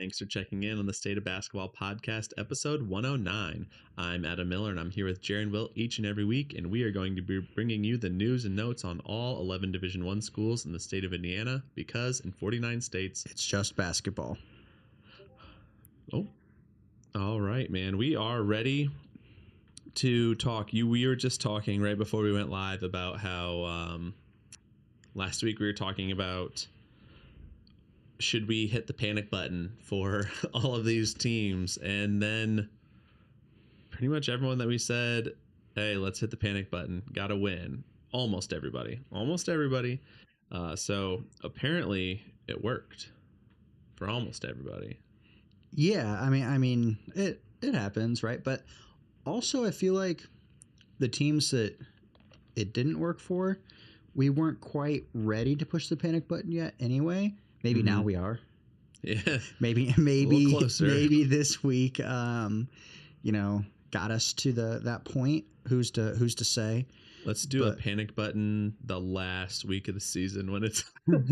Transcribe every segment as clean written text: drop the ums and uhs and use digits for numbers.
Thanks for checking in on the State of Basketball Podcast, episode 109. I'm Adam Miller, and I'm here with Jaren Wilt each and every week, and we are going to be bringing you the news and notes on all 11 Division I schools in the state of Indiana, because in 49 states, it's just basketball. Oh, all right, man. We are ready to talk. We were just talking right before we went live about how last week we were talking about should we hit the panic button for all of these teams, and then pretty much everyone that we said, hey, let's hit the panic button, gotta win. Almost everybody. So apparently it worked for almost everybody. Yeah, I mean it happens, right? But also I feel like the teams that it didn't work for, we weren't quite ready to push the panic button yet anyway. Maybe now we are. Yeah. Maybe this week got us to that point. Who's to say? Let's do a panic button the last week of the season when it's when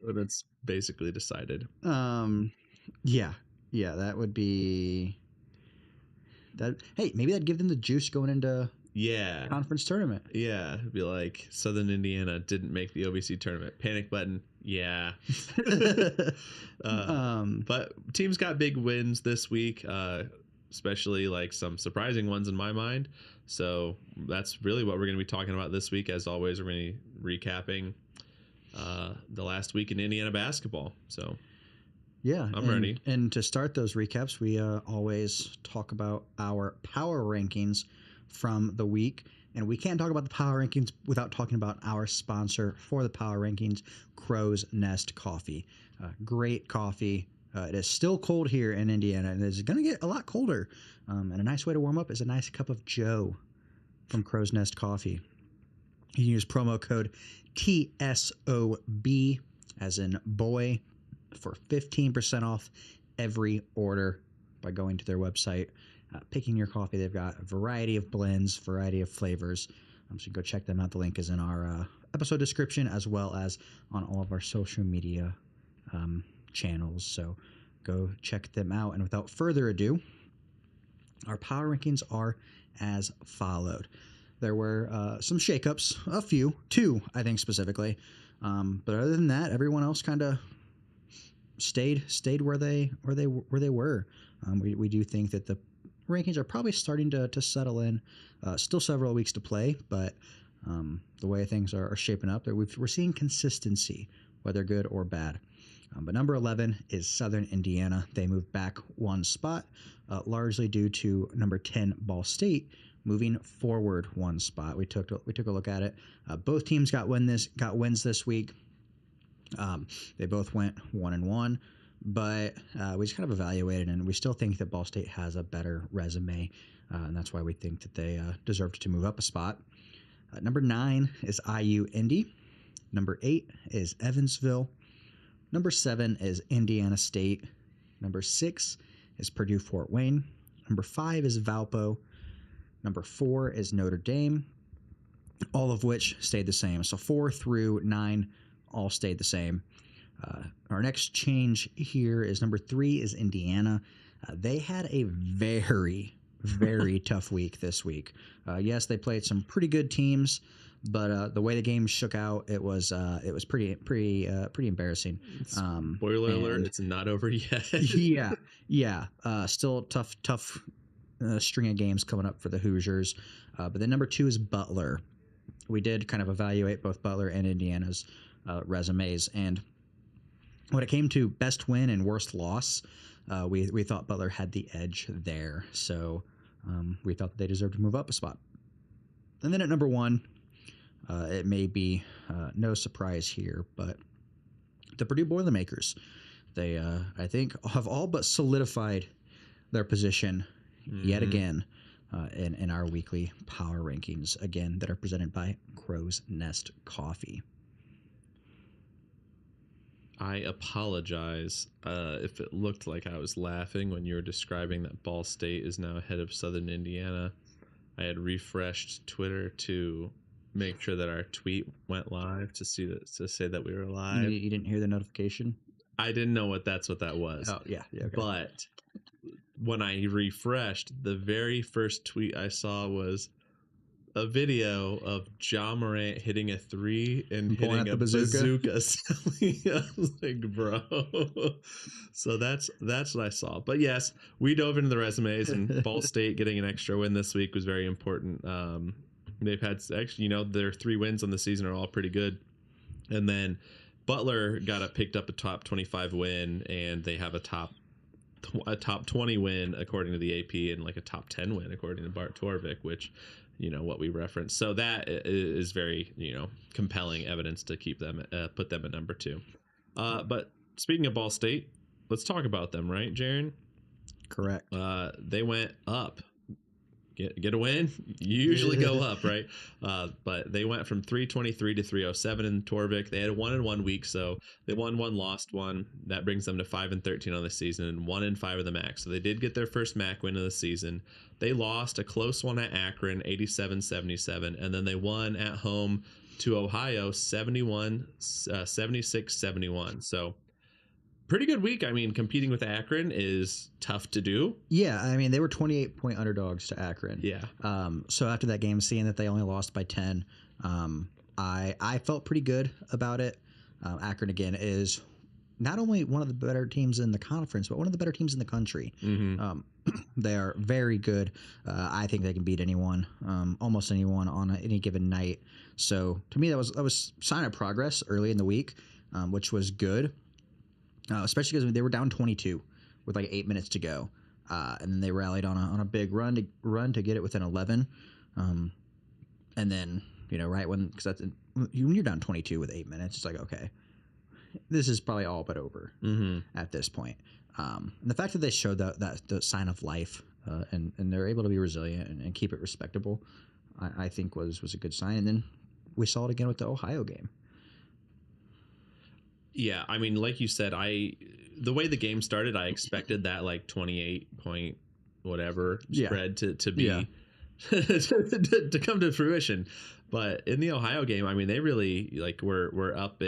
it's basically decided. Yeah, that would be that. Hey, maybe that'd give them the juice going into conference tournament. Yeah, it'd be like Southern Indiana didn't make the OVC tournament. Panic button. Yeah. But teams got big wins this week, especially like some surprising ones in my mind. So that's really what we're going to be talking about this week. As always, we're going to be recapping the last week in Indiana basketball. So yeah, I'm ready. And to start those recaps, we always talk about our power rankings from the week. And we can't talk about the power rankings without talking about our sponsor for the power rankings, Crow's Nest Coffee. Great coffee. It is still cold here in Indiana, and it's going to get a lot colder. And a nice way to warm up is a nice cup of Joe from Crow's Nest Coffee. You can use promo code TSOB, as in boy, for 15% off every order by going to their website, picking your coffee. They've got a variety of blends, variety of flavors. So you can go check them out. The link is in our episode description, as well as on all of our social media channels. So go check them out. And without further ado, our power rankings are as followed. There were some shakeups, two, I think specifically. But other than that, everyone else kind of stayed where they were. We do think that the rankings are probably starting to settle in. Still several weeks to play, but the way things are shaping up, we're seeing consistency, whether good or bad. But number 11 is Southern Indiana. They moved back one spot, largely due to number 10 Ball State moving forward one spot. We took a look at it. Both teams got wins this week. They both went 1-1, but we just kind of evaluated, and we still think that Ball State has a better resume, and that's why we think that they deserved to move up a spot. Number 9 is IU Indy. Number 8 is Evansville. Number 7 is Indiana State. Number 6 is Purdue Fort Wayne. Number 5 is Valpo. Number 4 is Notre Dame, all of which stayed the same. So 4 through 9 all stayed the same. Our next change here is number 3 is Indiana. They had a very, very tough week this week. Yes, they played some pretty good teams, but the way the game shook out, it was pretty embarrassing. Spoiler alert: it's not over yet. yeah. Still tough string of games coming up for the Hoosiers. But then number 2 is Butler. We did kind of evaluate both Butler and Indiana's resumes, and when it came to best win and worst loss, we thought Butler had the edge there. So we thought that they deserved to move up a spot. And then at number 1, it may be no surprise here, but the Purdue Boilermakers, they I think have all but solidified their position yet again in our weekly power rankings, again, that are presented by Crow's Nest Coffee. I apologize if it looked like I was laughing when you were describing that Ball State is now ahead of Southern Indiana. I had refreshed Twitter to make sure that our tweet went live to say that we were live. You didn't hear the notification? I didn't know that's what that was. Oh yeah, yeah. Okay. But when I refreshed, the very first tweet I saw was a video of Ja Morant hitting a three and Pulling hitting out a the bazooka. bazooka. I was like, bro. So that's what I saw. But yes, we dove into the resumes, and Ball State getting an extra win this week was very important. They've had actually, their 3 wins on the season are all pretty good. And then Butler picked up a top 25 win, and they have a top 20 win according to the AP, and like a top 10 win according to Bart Torvik, which what we referenced. So that is very compelling evidence to keep them put them at number 2. But speaking of Ball State, let's talk about them, right, Jaren? Correct. They went up. Get a win, you usually go up, right? But they went from 323 to 307 in Torvik. They had a 1-1 week, so they won 1, lost 1. That brings them to 5-13 on the season, and 1-5 of the MAC. So they did get their first MAC win of the season. They lost a close one at Akron, 87-77, and then they won at home to Ohio, 76-71. So pretty good week. I mean, competing with Akron is tough to do. Yeah, I mean, they were 28-point underdogs to Akron. Yeah. So after that game, seeing that they only lost by 10, I felt pretty good about it. Akron, again, is not only one of the better teams in the conference, but one of the better teams in the country. Mm-hmm. They are very good. I think they can beat anyone, almost anyone on any given night. So to me, that was a sign of progress early in the week, which was good. Especially because they were down 22 with like 8 minutes to go, and then they rallied on a big run to get it within 11, and then right because when you're down 22 with 8 minutes, it's like, okay, this is probably all but over at this point. And the fact that they showed that the sign of life, and they're able to be resilient and keep it respectable, I think was a good sign. And then we saw it again with the Ohio game. Yeah, I mean, like you said, the way the game started, I expected that like 28 point whatever spread to be to come to fruition. But in the Ohio game, I mean, they really were up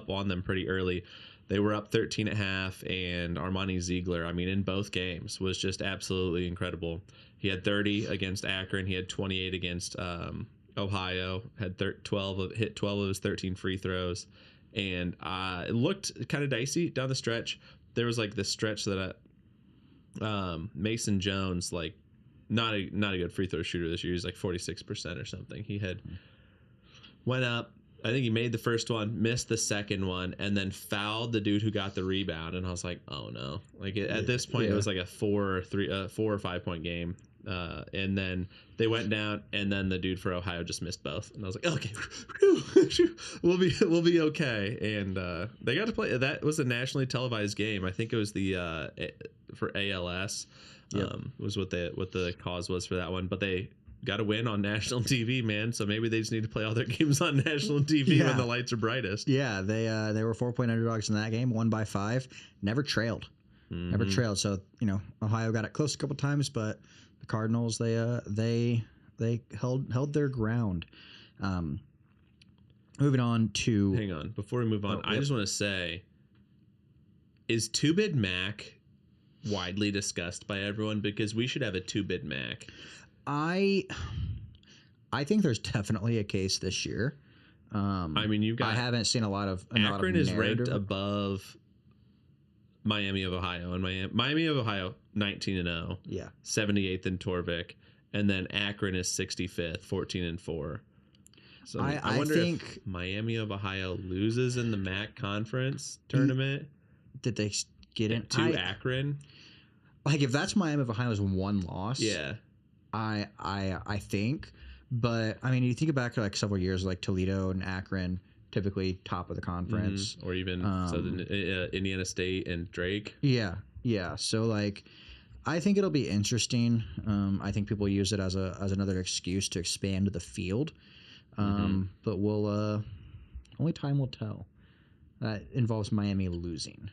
on them pretty early. They were up 13 at half, and Armani Ziegler, I mean, in both games was just absolutely incredible. He had 30 against Akron, he had 28 against Ohio, had 12 of his 13 free throws. And it looked kind of dicey down the stretch. There was like this stretch that Mason Jones, like not a good free throw shooter this year. He's like 46% or something. He had went up. I think he made the first one, missed the second one, and then fouled the dude who got the rebound. And I was like, oh no! Like at this point, it was like a 4 or 5 point game. And then they went down, and then the dude for Ohio just missed both, and I was like, okay, we'll be okay. And they got to play. That was a nationally televised game. I think it was the for ALS was what the cause was for that one, but they got to win on national TV, man. So maybe they just need to play all their games on national TV when the lights are brightest. Yeah, they were 4-point underdogs in that game, won by 5, never trailed. Never trailed. So Ohio got it close a couple times, but the Cardinals they held their ground. Moving on to hang on before we move on, I just want to say, is 2-bid MAC widely discussed by everyone? Because we should have a 2-bid MAC. I think there's definitely a case this year. I mean, I haven't seen a lot of Akron is ranked above Miami of Ohio, and Miami of Ohio 19-0, 78th in Torvik, and then Akron is 65th, 14-4. So I wonder if Miami of Ohio loses in the MAC conference tournament. Did they get into Akron? Like if that's Miami of Ohio's one loss, yeah, I think. But I mean, you think back to like several years, like Toledo and Akron, typically top of the conference, or even Southern Indiana State and Drake. Yeah. So like, I think it'll be interesting. I think people use it as another excuse to expand the field. But we'll only time will tell. That involves Miami losing.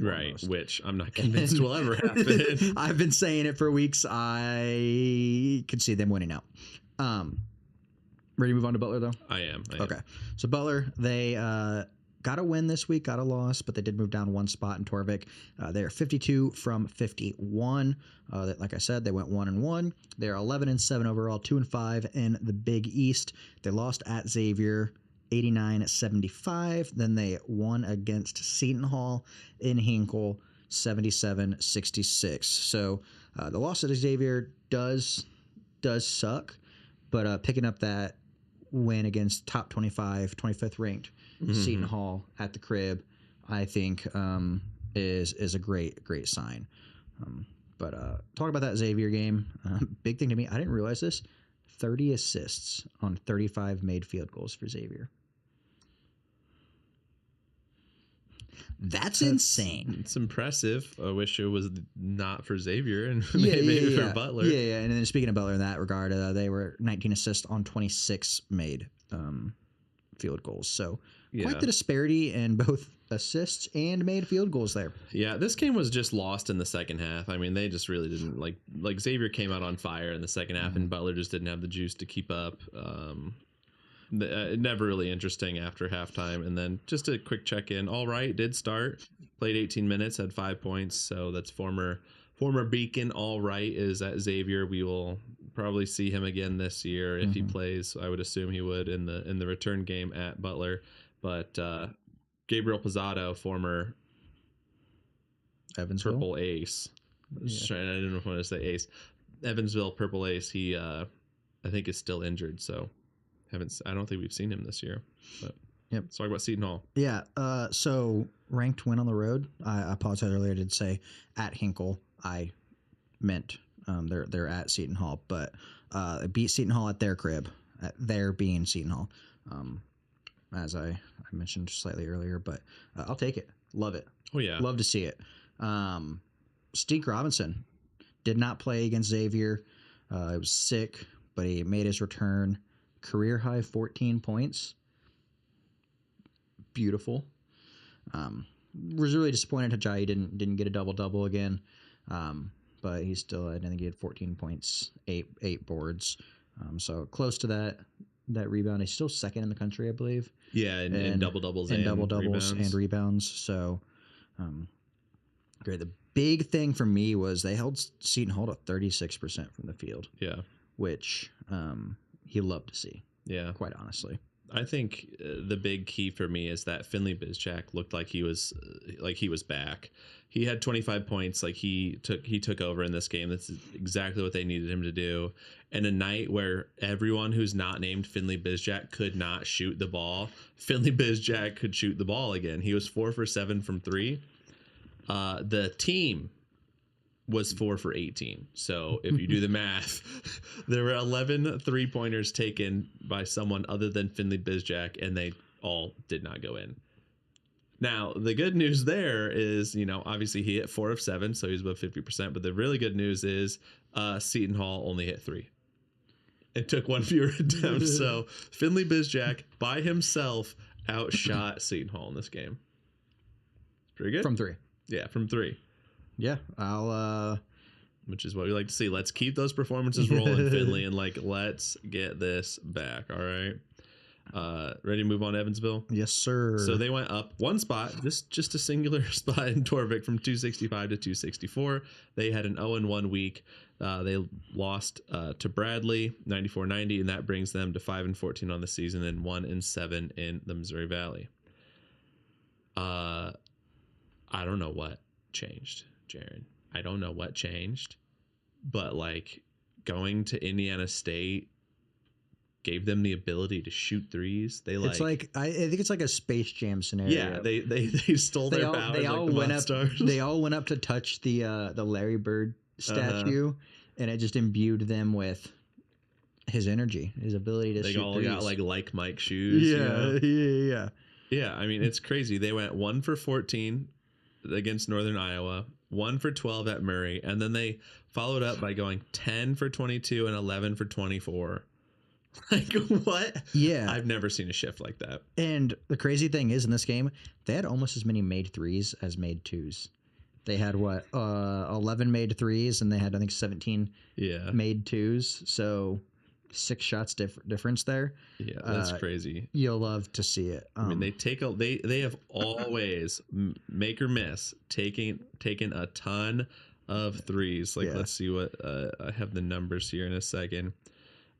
Right, which I'm not convinced will ever happen. I've been saying it for weeks. I could see them winning out. Ready to move on to Butler, though? I am. Okay. So Butler, they got a win this week, got a loss, but they did move down one spot in Torvik. They're 52 from 51. Like I said, they went 1-1. They're 11-7 overall, 2-5 in the Big East. They lost at Xavier 89-75. Then they won against Seton Hall in Hinkle 77-66. So the loss at Xavier does suck, but picking up that win against top 25th ranked Seton Hall at the crib, I think is a great sign. But talk about that Xavier game. Big thing to me, I didn't realize this. 30 assists on 35 made field goals for Xavier. That's insane. It's impressive. I wish it was not for Xavier and maybe for Butler. Yeah. And then speaking of Butler in that regard, they were 19 assists on 26 made field goals. So quite the disparity in both assists and made field goals there. Yeah, this game was just lost in the second half. I mean, they just really didn't like Xavier came out on fire in the second half, and Butler just didn't have the juice to keep up. Never really interesting after halftime. And then just a quick check-in. All right, did start, played 18 minutes, had 5 points. So that's former Beacon. All right is at Xavier. We will probably see him again this year if he plays. I would assume he would in the return game at Butler. But Gabriel Posado, former Evansville Purple Ace. I didn't know if I wanted to say Ace. Evansville Purple Ace. He I think is still injured. So I don't think we've seen him this year. But let's talk about Seton Hall. Yeah. So ranked win on the road. I apologize earlier. I did say at Hinkle. I meant they're at Seton Hall, but beat Seton Hall at their crib. At their being Seton Hall, as I mentioned slightly earlier. But I'll take it. Love it. Oh yeah. Love to see it. Steve Robinson did not play against Xavier. He was sick, but he made his return. Career high 14 points. Beautiful. Was really disappointed Hajayi didn't get a double again. But he's still, I think he had 14 points, eight boards. So close to that rebound. He's still second in the country, I believe. Yeah, in double-doubles and double-doubles and rebounds. So great. The big thing for me was they held Seton Hall to 36% from the field. Yeah. Which he loved to see. Yeah. Quite honestly. I think the big key for me is that Finley Bizjack looked like he was back. He had 25 points. Like he took over in this game. That's exactly what they needed him to do. And a night where everyone who's not named Finley Bizjack could not shoot the ball, Finley Bizjack could shoot the ball again. He was 4 for 7 from 3. The team was 4 for 18. So if you do the math, there were 11 3-pointers taken by someone other than Finley Bizjack, and they all did not go in. Now, the good news there is, obviously he hit 4 of 7, so he's above 50%. But the really good news is Seton Hall only hit 3. It took 1 fewer attempt. So Finley Bizjack by himself outshot Seton Hall in this game. Pretty good. From 3. Yeah, from 3. Yeah, which is what we like to see. Let's keep those performances rolling, Finley, and let's get this back. All right. Ready to move on to Evansville? Yes, sir. So they went up one spot, just a singular spot in Torvik from 265 to 264. They had an 0-1 week. They lost to Bradley 94-90, and that brings them to 5-14 on the season and 1-7 in the Missouri Valley. I don't know what changed, Jaren. I don't know what changed, but going to Indiana State gave them the ability to shoot threes. I think it's like a Space Jam scenario. Yeah, they stole their powers. They all went up. They all went up to touch the Larry Bird statue, and it just imbued them with his energy, his ability to shoot threes. They all got like Mike shoes. Yeah. I mean, it's crazy. They went 1 for 14 against Northern Iowa, 1 for 12 at Murray, and then they followed up by going 10 for 22 and 11 for 24. What? Yeah. I've never seen a shift like that. And the crazy thing is, in this game, they had almost as many made threes as made twos. They had 11 made threes, and they had, I think, 17 made twos. So 6 shots difference there. Yeah, that's crazy. You'll love to see it. I mean, they have always make or miss taking a ton of threes. Like, let's see what I have the numbers here in a second.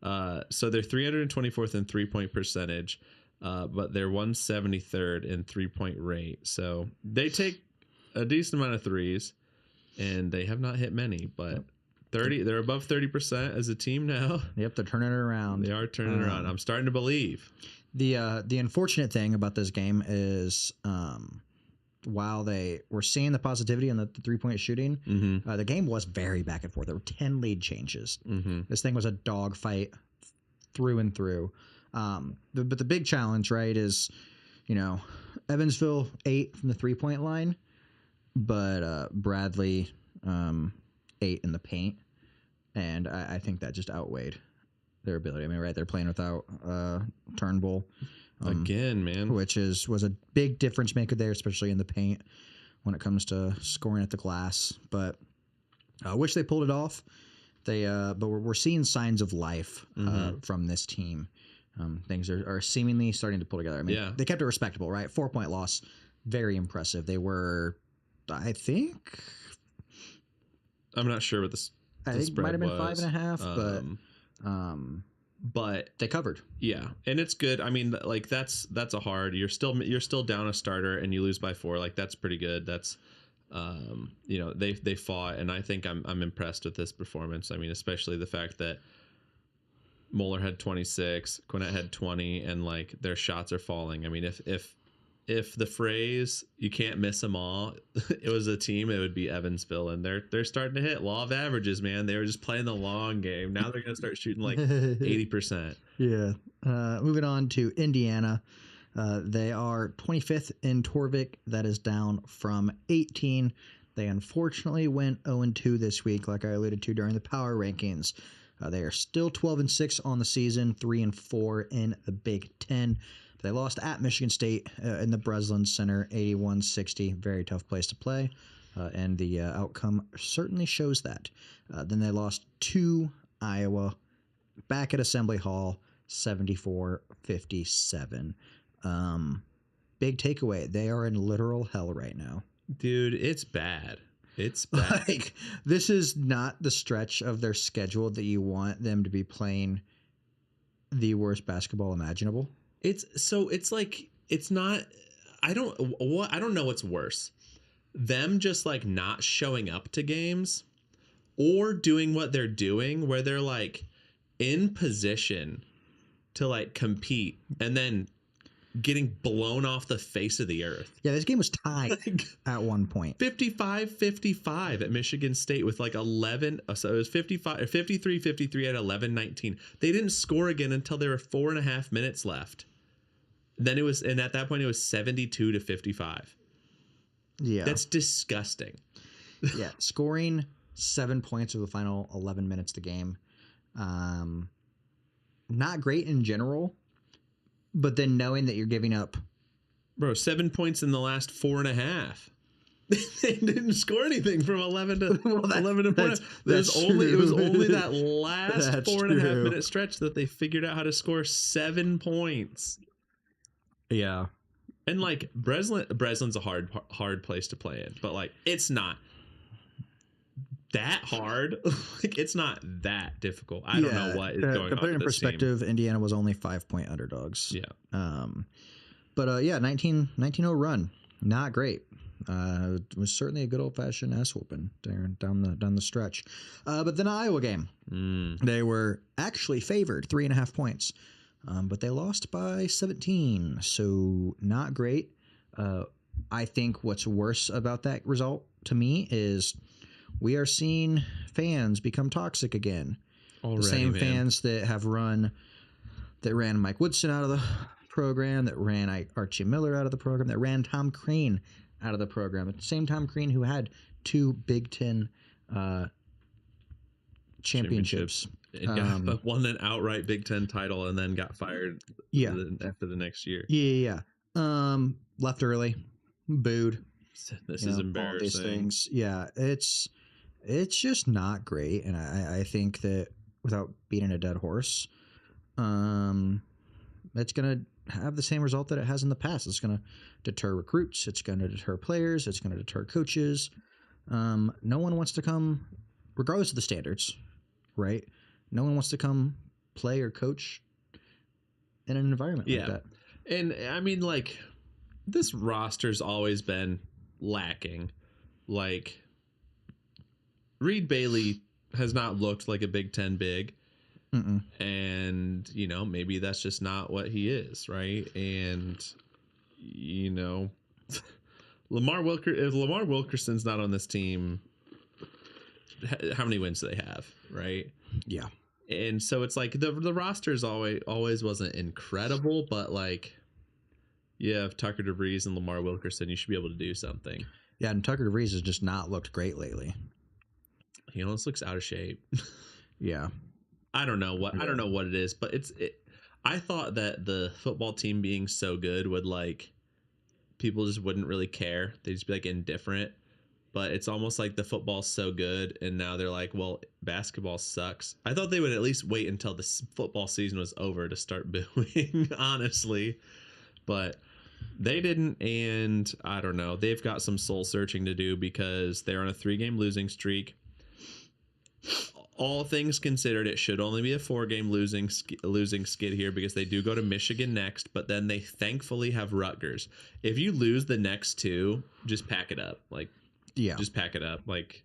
So they're 324th in 3-point percentage, but they're 173rd in 3-point rate. So they take a decent amount of threes, and they have not hit many, but 30. They're above 30% as a team now. Yep, they're turning it around. They are turning it around. I'm starting to believe. The unfortunate thing about this game is, while they were seeing the positivity on the 3-point shooting, the game was very back and forth. There were 10 lead changes. This thing was a dogfight through and through. But the big challenge, right, is, Evansville 8 from the 3-point line, but Bradley 8 in the paint, and I think that just outweighed their ability. I mean, right, they're playing without Turnbull again, man, which was a big difference maker there, especially in the paint when it comes to scoring at the glass. But I wish they pulled it off. But we're seeing signs of life from this team. Things are seemingly starting to pull together. I mean, they kept it respectable, right? 4-point loss, very impressive. They were, I think, I'm not sure what I think it might have been 5.5, but they covered. Yeah, and it's good. I mean, like that's a hard. You're still down a starter and you lose by 4. Like, that's pretty good. That's they fought, and I think I'm impressed with this performance. I mean, especially the fact that Moeller had 26, Quinette had 20, and like their shots are falling. I mean, if the phrase "you can't miss them all" it was a team, it would be Evansville, and they're starting to hit law of averages, man. They were just playing the long game. Now they're going to start shooting like 80%. Yeah. Moving on to Indiana. They are 25th in Torvik. That is down from 18. They unfortunately went 0-2 this week, like I alluded to during the power rankings. They are still 12-6 on the season, 3-4 in the Big Ten. They lost at Michigan State in the Breslin Center, 81-60. Very tough place to play, and the outcome certainly shows that. Then they lost to Iowa back at Assembly Hall, 74-57. Big takeaway, they are in literal hell right now. Dude, it's bad. It's bad. Like, this is not the stretch of their schedule that you want them to be playing the worst basketball imaginable. It's like, it's not, I don't know what's worse. Them just like not showing up to games, or doing what they're doing where they're like in position to like compete and then getting blown off the face of the earth. Yeah, this game was tied at one point. 55-55 at Michigan State with like 11. So it was 53-53 at 11-19. They didn't score again until there were 4.5 minutes left. Then it was, and at that point it was 72-55. Yeah. That's disgusting. Yeah. Scoring 7 points over the final 11 minutes of the game. Not great in general, but then knowing that you're giving up, bro, 7 points in the last 4.5. They didn't score anything from 11 to 11 to 4. It was only that last 4.5 minute stretch that they figured out how to score 7 points. Yeah. And like Breslin's a hard place to play in, but like it's not that hard. Like, it's not that difficult. I don't know what is going on. To put it in perspective, team. Indiana was only 5-point underdogs. Yeah. But 19-0 run. Not great. It was certainly a good old fashioned ass whooping there down the stretch. But then the Iowa game, they were actually favored 3.5 points, but they lost by 17. So not great. I think what's worse about that result to me is we are seeing fans become toxic again. Already, the same man. Fans that ran Mike Woodson out of the program, that ran Archie Miller out of the program, that ran Tom Crean out of the program. The same Tom Crean who had 2 Big Ten championships. But won an outright Big Ten title and then got fired after the next year. Yeah. Left early, booed. This is embarrassing. All these things. Yeah, it's just not great. And I think that without beating a dead horse, it's going to have the same result that it has in the past. It's going to deter recruits. It's going to deter players. It's going to deter coaches. No one wants to come, regardless of the standards, right? No one wants to come play or coach in an environment like that. And I mean, like, this roster's always been lacking. Like, Reed Bailey has not looked like a Big Ten big. Mm-mm. And, you know, maybe that's just not what he is, right? And, you know, if Lamar Wilkerson's not on this team, how many wins do they have, right? Yeah. And so it's like the roster's always wasn't incredible, but like, yeah, if Tucker DeVries and Lamar Wilkerson, you should be able to do something. Yeah, and Tucker DeVries has just not looked great lately. He almost looks out of shape. Yeah. I don't know what it is, but I thought that the football team being so good would, like, people just wouldn't really care. They'd just be like indifferent. But it's almost like the football's so good, and now they're like, well, basketball sucks. I thought they would at least wait until the football season was over to start booing, honestly. But they didn't, and I don't know. They've got some soul searching to do because they're on a 3-game losing streak. All things considered, it should only be a 4-game losing skid here because they do go to Michigan next, but then they thankfully have Rutgers. If you lose the next 2, just pack it up. Like, yeah, just pack it up. Like,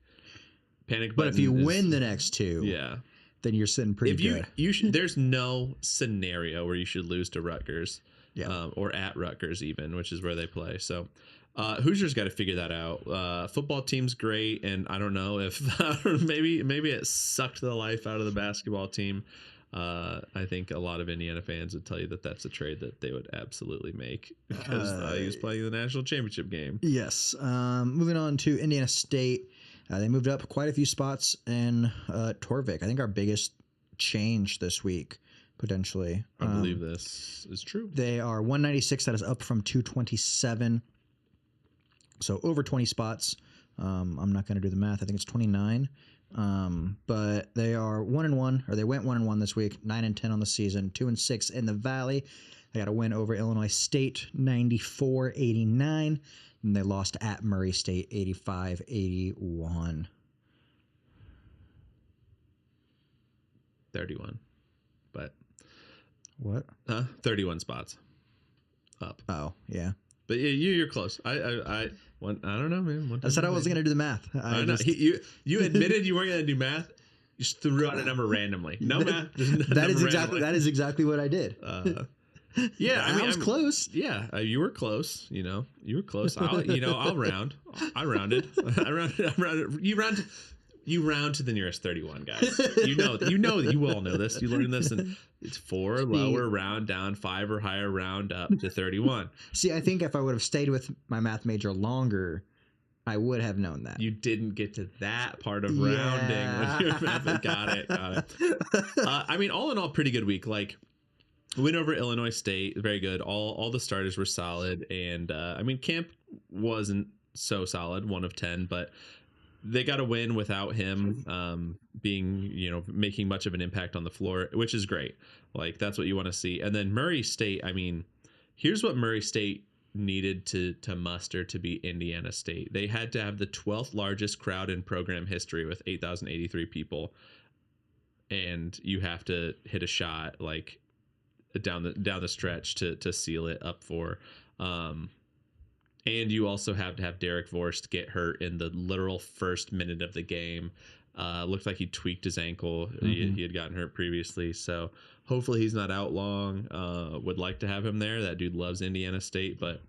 panic button. But if you is, win the next 2, yeah, then you're sitting pretty good. You should. There's no scenario where you should lose to Rutgers, yeah, or at Rutgers even, which is where they play. So. Hoosiers got to figure that out. Football team's great, and I don't know if maybe it sucked the life out of the basketball team. I think a lot of Indiana fans would tell you that that's a trade that they would absolutely make because he was playing the national championship game. Yes. Moving on to Indiana State, they moved up quite a few spots in Torvik. I think our biggest change this week, potentially. I believe this is true. They are 196. That is up from 227. So over 20 spots. I'm not going to do the math. I think it's 29. But they are 1-1, or they went 1-1 this week. 9-10 on the season. 2-6 in the Valley. They got a win over Illinois State, 94-89, and they lost at Murray State, 85-81. 31, but what? 31 spots up. Oh yeah. But yeah, you're close. I don't know, man. I said I wasn't going to do the math. I know. You admitted you weren't going to do math. You just threw out a number randomly. No math. That is exactly what I did. Yeah, I was close. Yeah, you were close. You were close. I'll round. I rounded. You round to the nearest 31, guys. You all know this. You learned this, and it's 4 lower, round down, 5 or higher, round up to 31. See, I think if I would have stayed with my math major longer, I would have known that. You didn't get to that part of rounding with your math. Got it. I mean, all in all, pretty good week. Like, win over Illinois State, very good. All the starters were solid, and I mean, Camp wasn't so solid, 1 of 10, but they got a win without him being, making much of an impact on the floor, which is great. Like, that's what you want to see. And then Murray State, I mean, here's what Murray State needed to muster to beat Indiana State. They had to have the 12th largest crowd in program history with 8,083 people. And you have to hit a shot like down the stretch to seal it up for. And you also have to have Derek Vorst get hurt in the literal first minute of the game. Looked like he tweaked his ankle. Mm-hmm. He had gotten hurt previously. So hopefully he's not out long. Would like to have him there. That dude loves Indiana State. But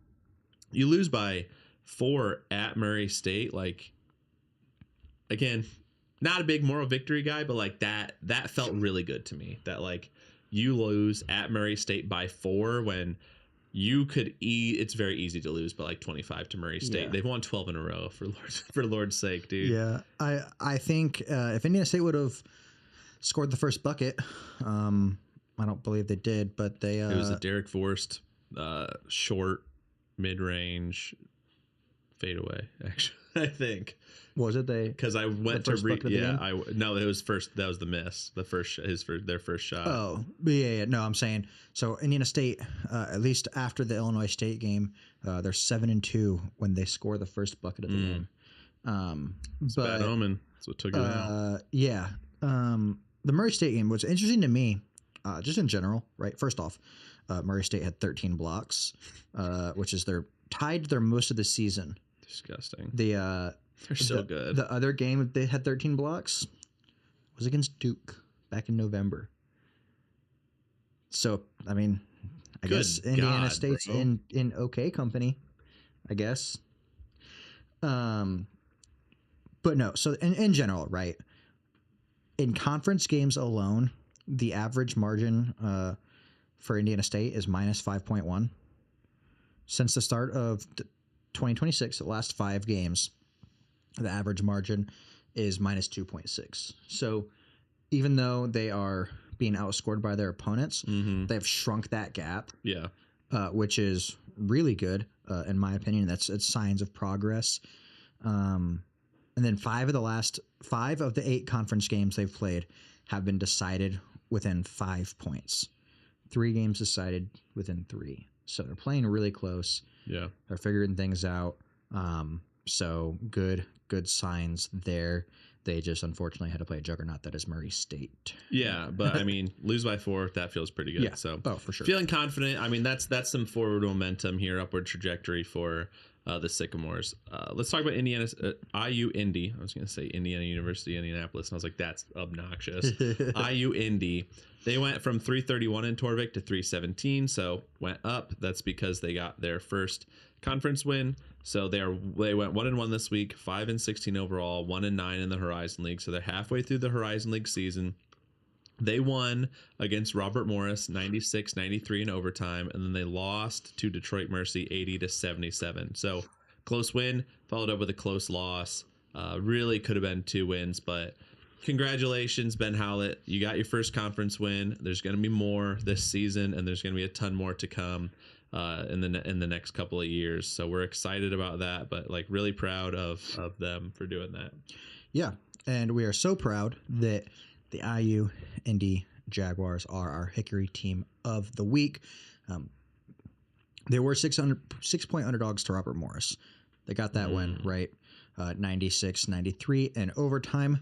you lose by 4 at Murray State. Like, again, not a big moral victory guy, but like that felt really good to me. That, like, you lose at Murray State by 4 when you could it's very easy to lose by like 25 to Murray State. Yeah. They've won 12 in a row for Lord's sake, dude. Yeah. I think if Indiana State would have scored the first bucket, I don't believe they did, but it was a Derek Forst short mid-range fade away. Actually, I think Was it they? because I went to first bucket of the game? no, it was first. That was the miss. The first their first shot. Oh, but yeah. No, I'm saying so. Indiana State, at least after the Illinois State game, they're 7-2 when they score the first bucket of the game. It's bad omen. That's what took it out. Yeah. The Murray State game was interesting to me, just in general. Right. First off, Murray State had 13 blocks, which is tied their most of the season. Disgusting. They're so good. The other game they had 13 blocks was against Duke back in November. So, I mean, I guess Indiana State's in okay company, I guess. But no, so in general, right? In conference games alone, the average margin for Indiana State is minus 5.1. Since the start of 2026, the last 5 games, the average margin is minus 2.6. So even though they are being outscored by their opponents, they've shrunk that gap. Yeah. Which is really good, in my opinion. It's signs of progress. And then 5 of the 8 conference games they've played have been decided within 5 points. 3 games decided within 3. So they're playing really close. Yeah. They're figuring things out. So good signs there. They just unfortunately had to play a juggernaut that is Murray State. Yeah, but I mean, lose by 4, that feels pretty good. Yeah. So for sure. Feeling confident. I mean, that's some forward momentum here, upward trajectory for the Sycamores. Let's talk about IU Indy. I was going to say Indiana University, Indianapolis, and I was like, that's obnoxious. IU Indy. They went from 331 in Torvik to 317, so went up. That's because they got their first conference win. So they went 1-1 this week, 5-16 overall, 1-9 in the Horizon League. So they're halfway through the Horizon League season. They won against Robert Morris 96-93 in overtime, and then they lost to Detroit Mercy 80-77. So close win followed up with a close loss. Really could have been 2 wins, but congratulations, Ben Howlett. You got your first conference win. There's going to be more this season, and there's going to be a ton more to come in the next couple of years. So we're excited about that, but like really proud of them for doing that. Yeah, and we are so proud that the IU Indy Jaguars are our Hickory team of the week. They were 6-point underdogs to Robert Morris. They got that win, right? 96-93 in overtime.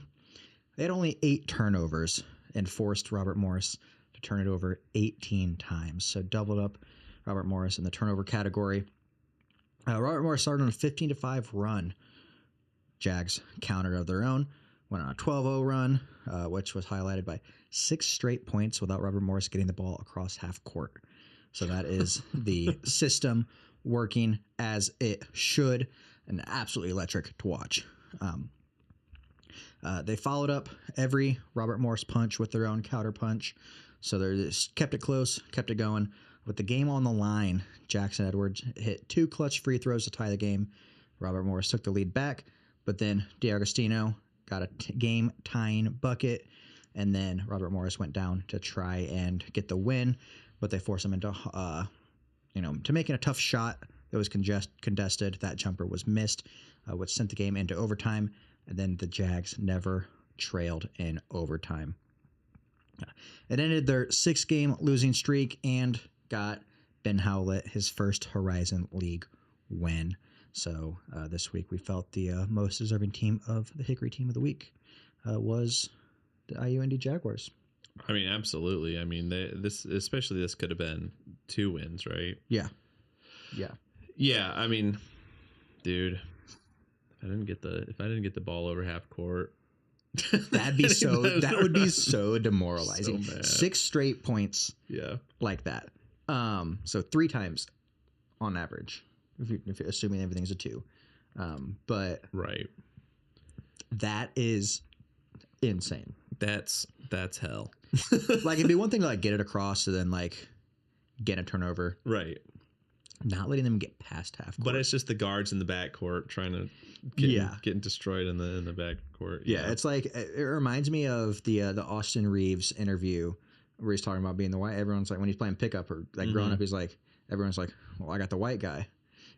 They had only 8 turnovers and forced Robert Morris to turn it over 18 times. So doubled up Robert Morris in the turnover category. Robert Morris started on a 15-5 run. Jags countered of their own, went on a 12-0 run, which was highlighted by 6 straight points without Robert Morris getting the ball across half court. So that is the system working as it should, and absolutely electric to watch. They followed up every Robert Morris punch with their own counter punch. So they just kept it close, kept it going. With the game on the line, Jackson Edwards hit 2 clutch free throws to tie the game. Robert Morris took the lead back, but then DiAgostino got a game-tying bucket, and then Robert Morris went down to try and get the win, but they forced him into, to making a tough shot that was contested. That jumper was missed, which sent the game into overtime, and then the Jags never trailed in overtime. It ended their 6-game losing streak and got Ben Howlett his first Horizon League win. So this week we felt the most deserving team of the Hickory team of the week was the IUND Jaguars. I mean, absolutely. I mean, this could have been 2 wins, right? Yeah. I mean, dude, if I didn't get the ball over half court, that would be so demoralizing. So mad. 6 straight points. Yeah. Like that. So 3 times on average, if you're assuming everything's a 2. But right. That is insane. That's hell. Like, it'd be one thing to like get it across and then like get a turnover. Right. Not letting them get past half court. But it's just the guards in the backcourt trying to getting destroyed in the backcourt. Yeah, it's like it reminds me of the Austin Reeves interview where he's talking about being the white. Everyone's like, when he's playing pickup or like growing up, he's like, everyone's like, well, I got the white guy,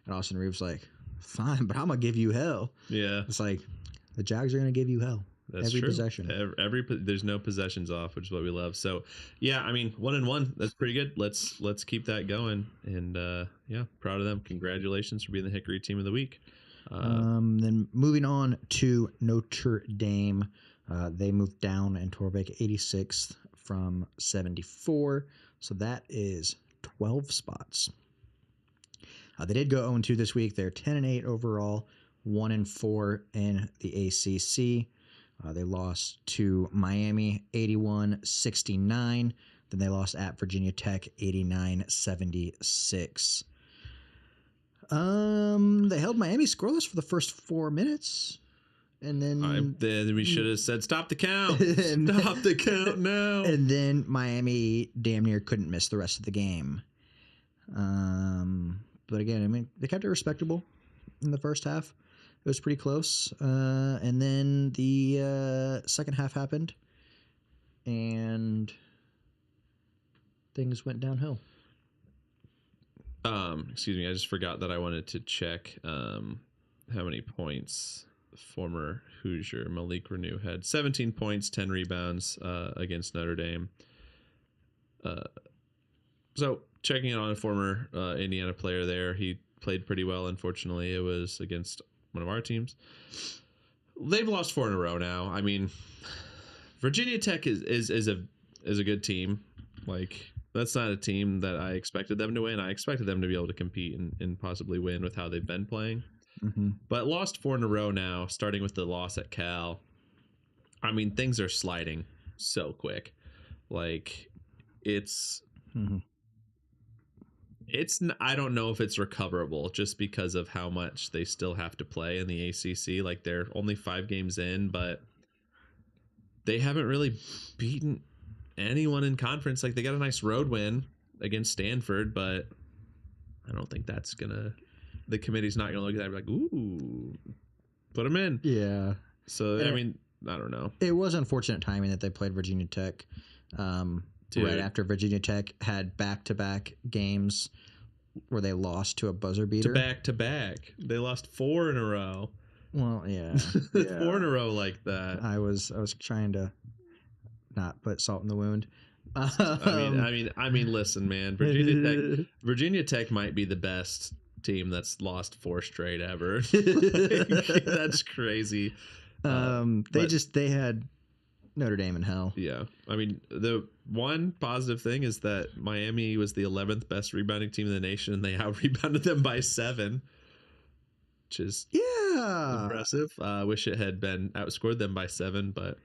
and Austin Reeves like, fine, but I'm gonna give you hell. Yeah, It's like the Jags are gonna give you hell that's every true. possession. There's no possessions off, which is what we love. So, yeah, I mean, 1-1, that's pretty good. Let's keep that going. And yeah, proud of them. Congratulations for being the Hickory Team of the Week. Then moving on to Notre Dame, they moved down in Torbeck 86th from 74, so that is 12 spots. They did go 0-2 this week. They're 10-8 overall, 1-4 in the ACC. They lost to Miami 81-69. Then they lost at Virginia Tech 89-76. They held Miami scoreless for the first 4 minutes, and then we should have said stop the count. Stop the count now. And then Miami damn near couldn't miss the rest of the game. But again, I mean, they kept it respectable in the first half. It was pretty close, and then the second half happened, and things went downhill. Excuse me, I just forgot that I wanted to check how many points former Hoosier Malik Renew had. 17 points, 10 rebounds against Notre Dame. So checking on a former Indiana player there, he played pretty well. Unfortunately, it was against one of our teams. They've lost 4 in a row now. I mean, Virginia Tech is a good team. Like, that's not a team that I expected them to win. I expected them to be able to compete and possibly win with how they've been playing. Mm-hmm. But lost 4 in a row now, starting with the loss at Cal. I mean, things are sliding so quick. Like, it's I don't know if it's recoverable just because of how much they still have to play in the ACC. Like, they're only 5 games in, but they haven't really beaten anyone in conference. Like, they got a nice road win against Stanford, but I don't think that's the committee's not gonna look at that and be like, ooh, put them in. Yeah. So I mean, I don't know. It was unfortunate timing that they played Virginia Tech right after Virginia Tech had back-to-back games where they lost to a buzzer beater. Back-to-back. They lost 4 in a row. Well, yeah. 4 in a row like that. I was trying to not put salt in the wound. I mean, listen, man. Virginia Tech might be the best team that's lost 4 straight ever. Like, that's crazy. They had Notre Dame in hell. Yeah. I mean, the one positive thing is that Miami was the 11th best rebounding team in the nation, and they out-rebounded them by 7, which is impressive. Wish it had been outscored them by 7, but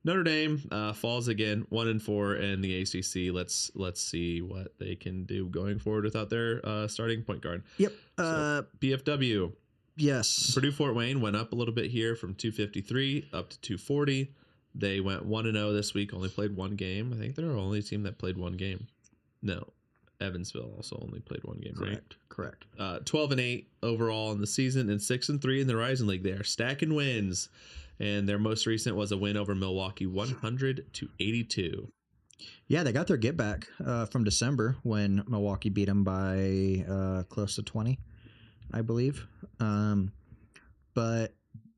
Notre Dame falls again, 1-4 in the ACC. Let's see what they can do going forward without their starting point guard. Yep. So, PFW. Yes. Purdue Fort Wayne went up a little bit here from 253 up to 240. They went 1-0 this week. Only played 1 game. I think they're the only team that played 1 game. No, Evansville also only played 1 game. Correct. 12-8 overall in the season and 6-3 in the Rising League. They are stacking wins. And their most recent was a win over Milwaukee, 100-82. Yeah, they got their get back from December when Milwaukee beat them by close to 20, I believe. But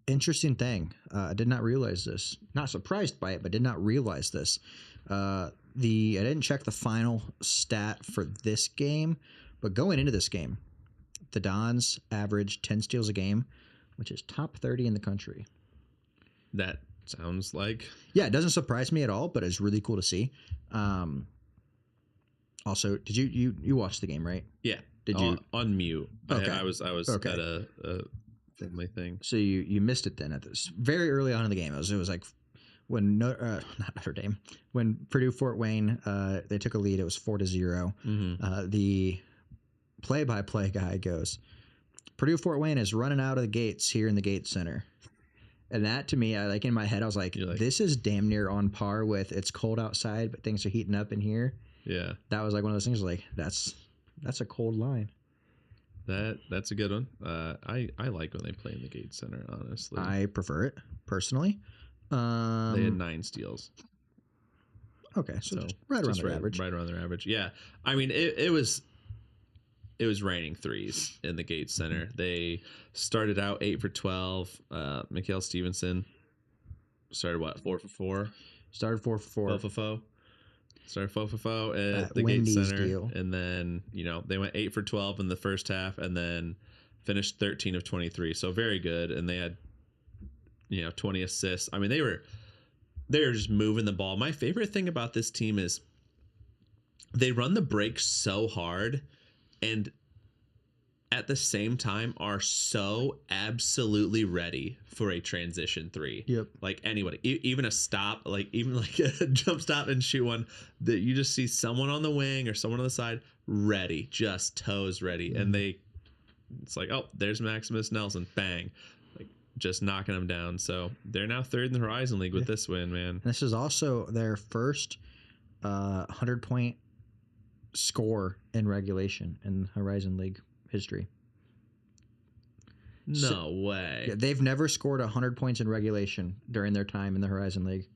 interesting thing, I did not realize this. Not surprised by it, but did not realize this. I didn't check the final stat for this game, but going into this game, the Dons averaged 10 steals a game, which is top 30 in the country. That sounds like... Yeah, it doesn't surprise me at all, but it's really cool to see. Also, did you watch the game, right? Yeah. Did you on mute? Okay. I was okay. At a family thing. So you missed it then at this very early on in the game. It was like when not Notre Dame, when Purdue Fort Wayne they took a lead. It was 4-0. Mm-hmm. The play-by-play guy goes, Purdue Fort Wayne is running out of the gates here in the Gate Center. And that, to me, in my head, I was like, this is damn near on par with it's cold outside, but things are heating up in here. Yeah. That was like one of those things like, that's a cold line. That's a good one. I like when they play in the Gate Center, honestly. I prefer it, personally. They had 9 steals. Okay, so just right around their average. Right around their average. Yeah. I mean, it was it was raining threes in the Gates Center. They started out 8 for 12. Mikhail Stevenson started what, 4 for 4? Started 4 for 4. Fofofo. Started Fofofo at That the Gates Wendy's Center, deal. and then they went 8 for 12 in the first half, and then finished 13 of 23. So very good, and they had 20 assists. I mean, they were just moving the ball. My favorite thing about this team is they run the break so hard, and at the same time are so absolutely ready for a transition three. Yep. Like anybody, even a stop, even like a jump stop and shoot one, that you just see someone on the wing or someone on the side ready, just toes ready. And it's like, oh, there's Maximus Nelson. Bang. Like just knocking them down. So they're now third in the Horizon League with this win, man. And this is also their first 100-point score in regulation in Horizon League history. No way. Yeah, they've never scored 100 points in regulation during their time in the Horizon League.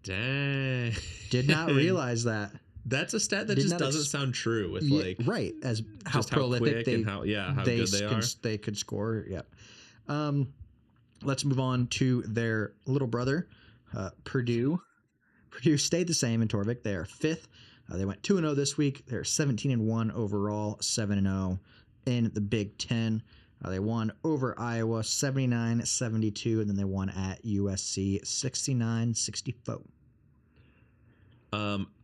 Dang. Did not realize that. That's a stat that just doesn't sound true with right, as how just prolific quick they and how good they are. They could score. Yeah. Let's move on to their little brother, Purdue. Purdue stayed the same in Torvik. They are fifth. They went 2-0 this week. They're 17-1 overall, 7-0 in the Big Ten. They won over Iowa 79-72, and then they won at USC 69-64.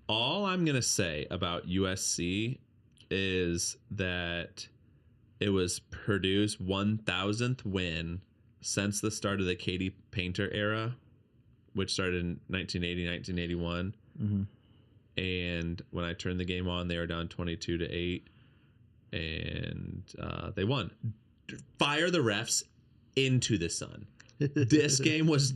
All I'm going to say about USC is that it was Purdue's 1,000th win since the start of the Katie Painter era, which started in 1980, 1981. Mm-hmm. And when I turned the game on, they were down 22-8, and they won. Fire the refs into the sun. This game was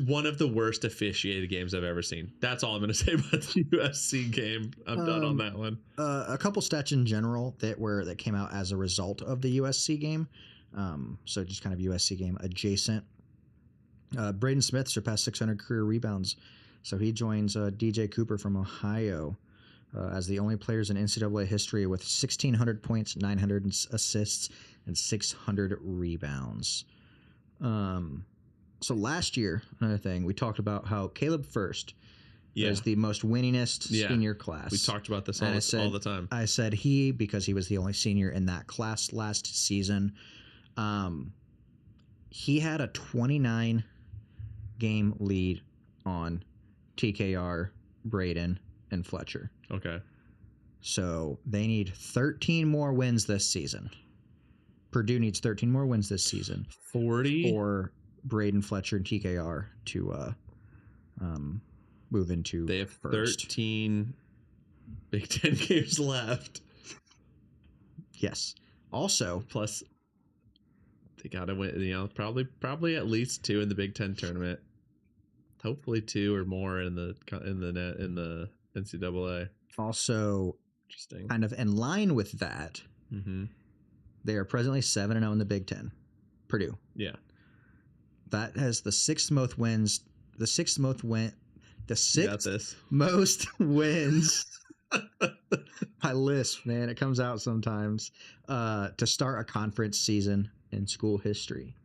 one of the worst officiated games I've ever seen. That's all I'm going to say about the USC game. I'm done on that one. A couple stats in general that came out as a result of the USC game. So just kind of USC game adjacent. Braden Smith surpassed 600 career rebounds. So he joins DJ Cooper from Ohio as the only players in NCAA history with 1,600 points, 900 assists, and 600 rebounds. So last year, another thing, we talked about how Caleb First is the most winningest senior class. We talked about this all the time. I said because he was the only senior in that class last season. He had a 29-game lead on TKR, Braden, and Fletcher. Okay. So they need 13 more wins this season. Purdue needs 13 more wins this season. 40 for Braden, Fletcher, and TKR to move into. They have first. 13 Big Ten games left. Yes. Also, plus they got to win. Probably at least 2 in the Big Ten tournament. Hopefully 2 or more in the NCAA. Also, interesting. Kind of in line with that. Mm-hmm. They are presently 7-0 in the Big Ten. Purdue. Yeah. That has the sixth most wins. The sixth most wins. My list, man, it comes out sometimes. To start a conference season in school history.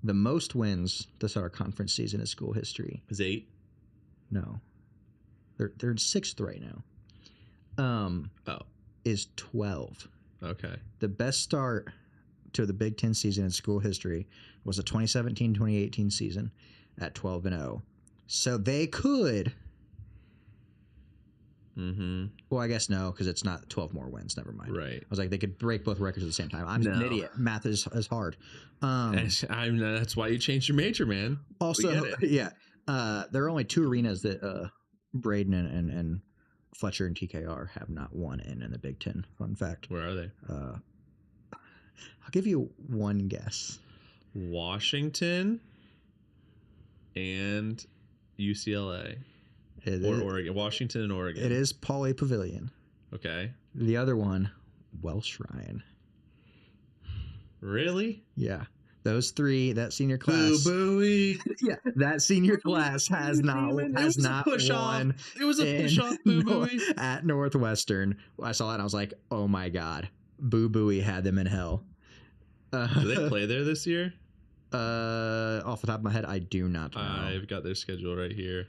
The most wins to start a conference season in school history is 8. No, they're sixth right now. Is 12. Okay. The best start to the Big Ten season in school history was the 2017-2018 season at 12-0. So they could. Mm-hmm. Well, I guess no, because it's not 12 more wins. Never mind. Right. I was like, they could break both records at the same time. I'm an idiot. Math is hard. That's why you changed your major, man. Also, yeah. There are only 2 arenas that Braden and Fletcher and TKR have not won in the Big Ten. Fun fact. Where are they? I'll give you one guess. Washington and UCLA. Oregon. Washington and Oregon. It is Pauley Pavilion. Okay. The other one, Welsh Ryan. Really? Yeah. Those three, that senior class, Boo-booey. yeah, that senior class has not It has was a not push-off. won It was a in push-off, Boo-booey. at Northwestern. I saw that and I was like, oh my god, Boo Booey had them in hell. Do they play there this year? Off the top of my head, I do not know. I've got their schedule right here.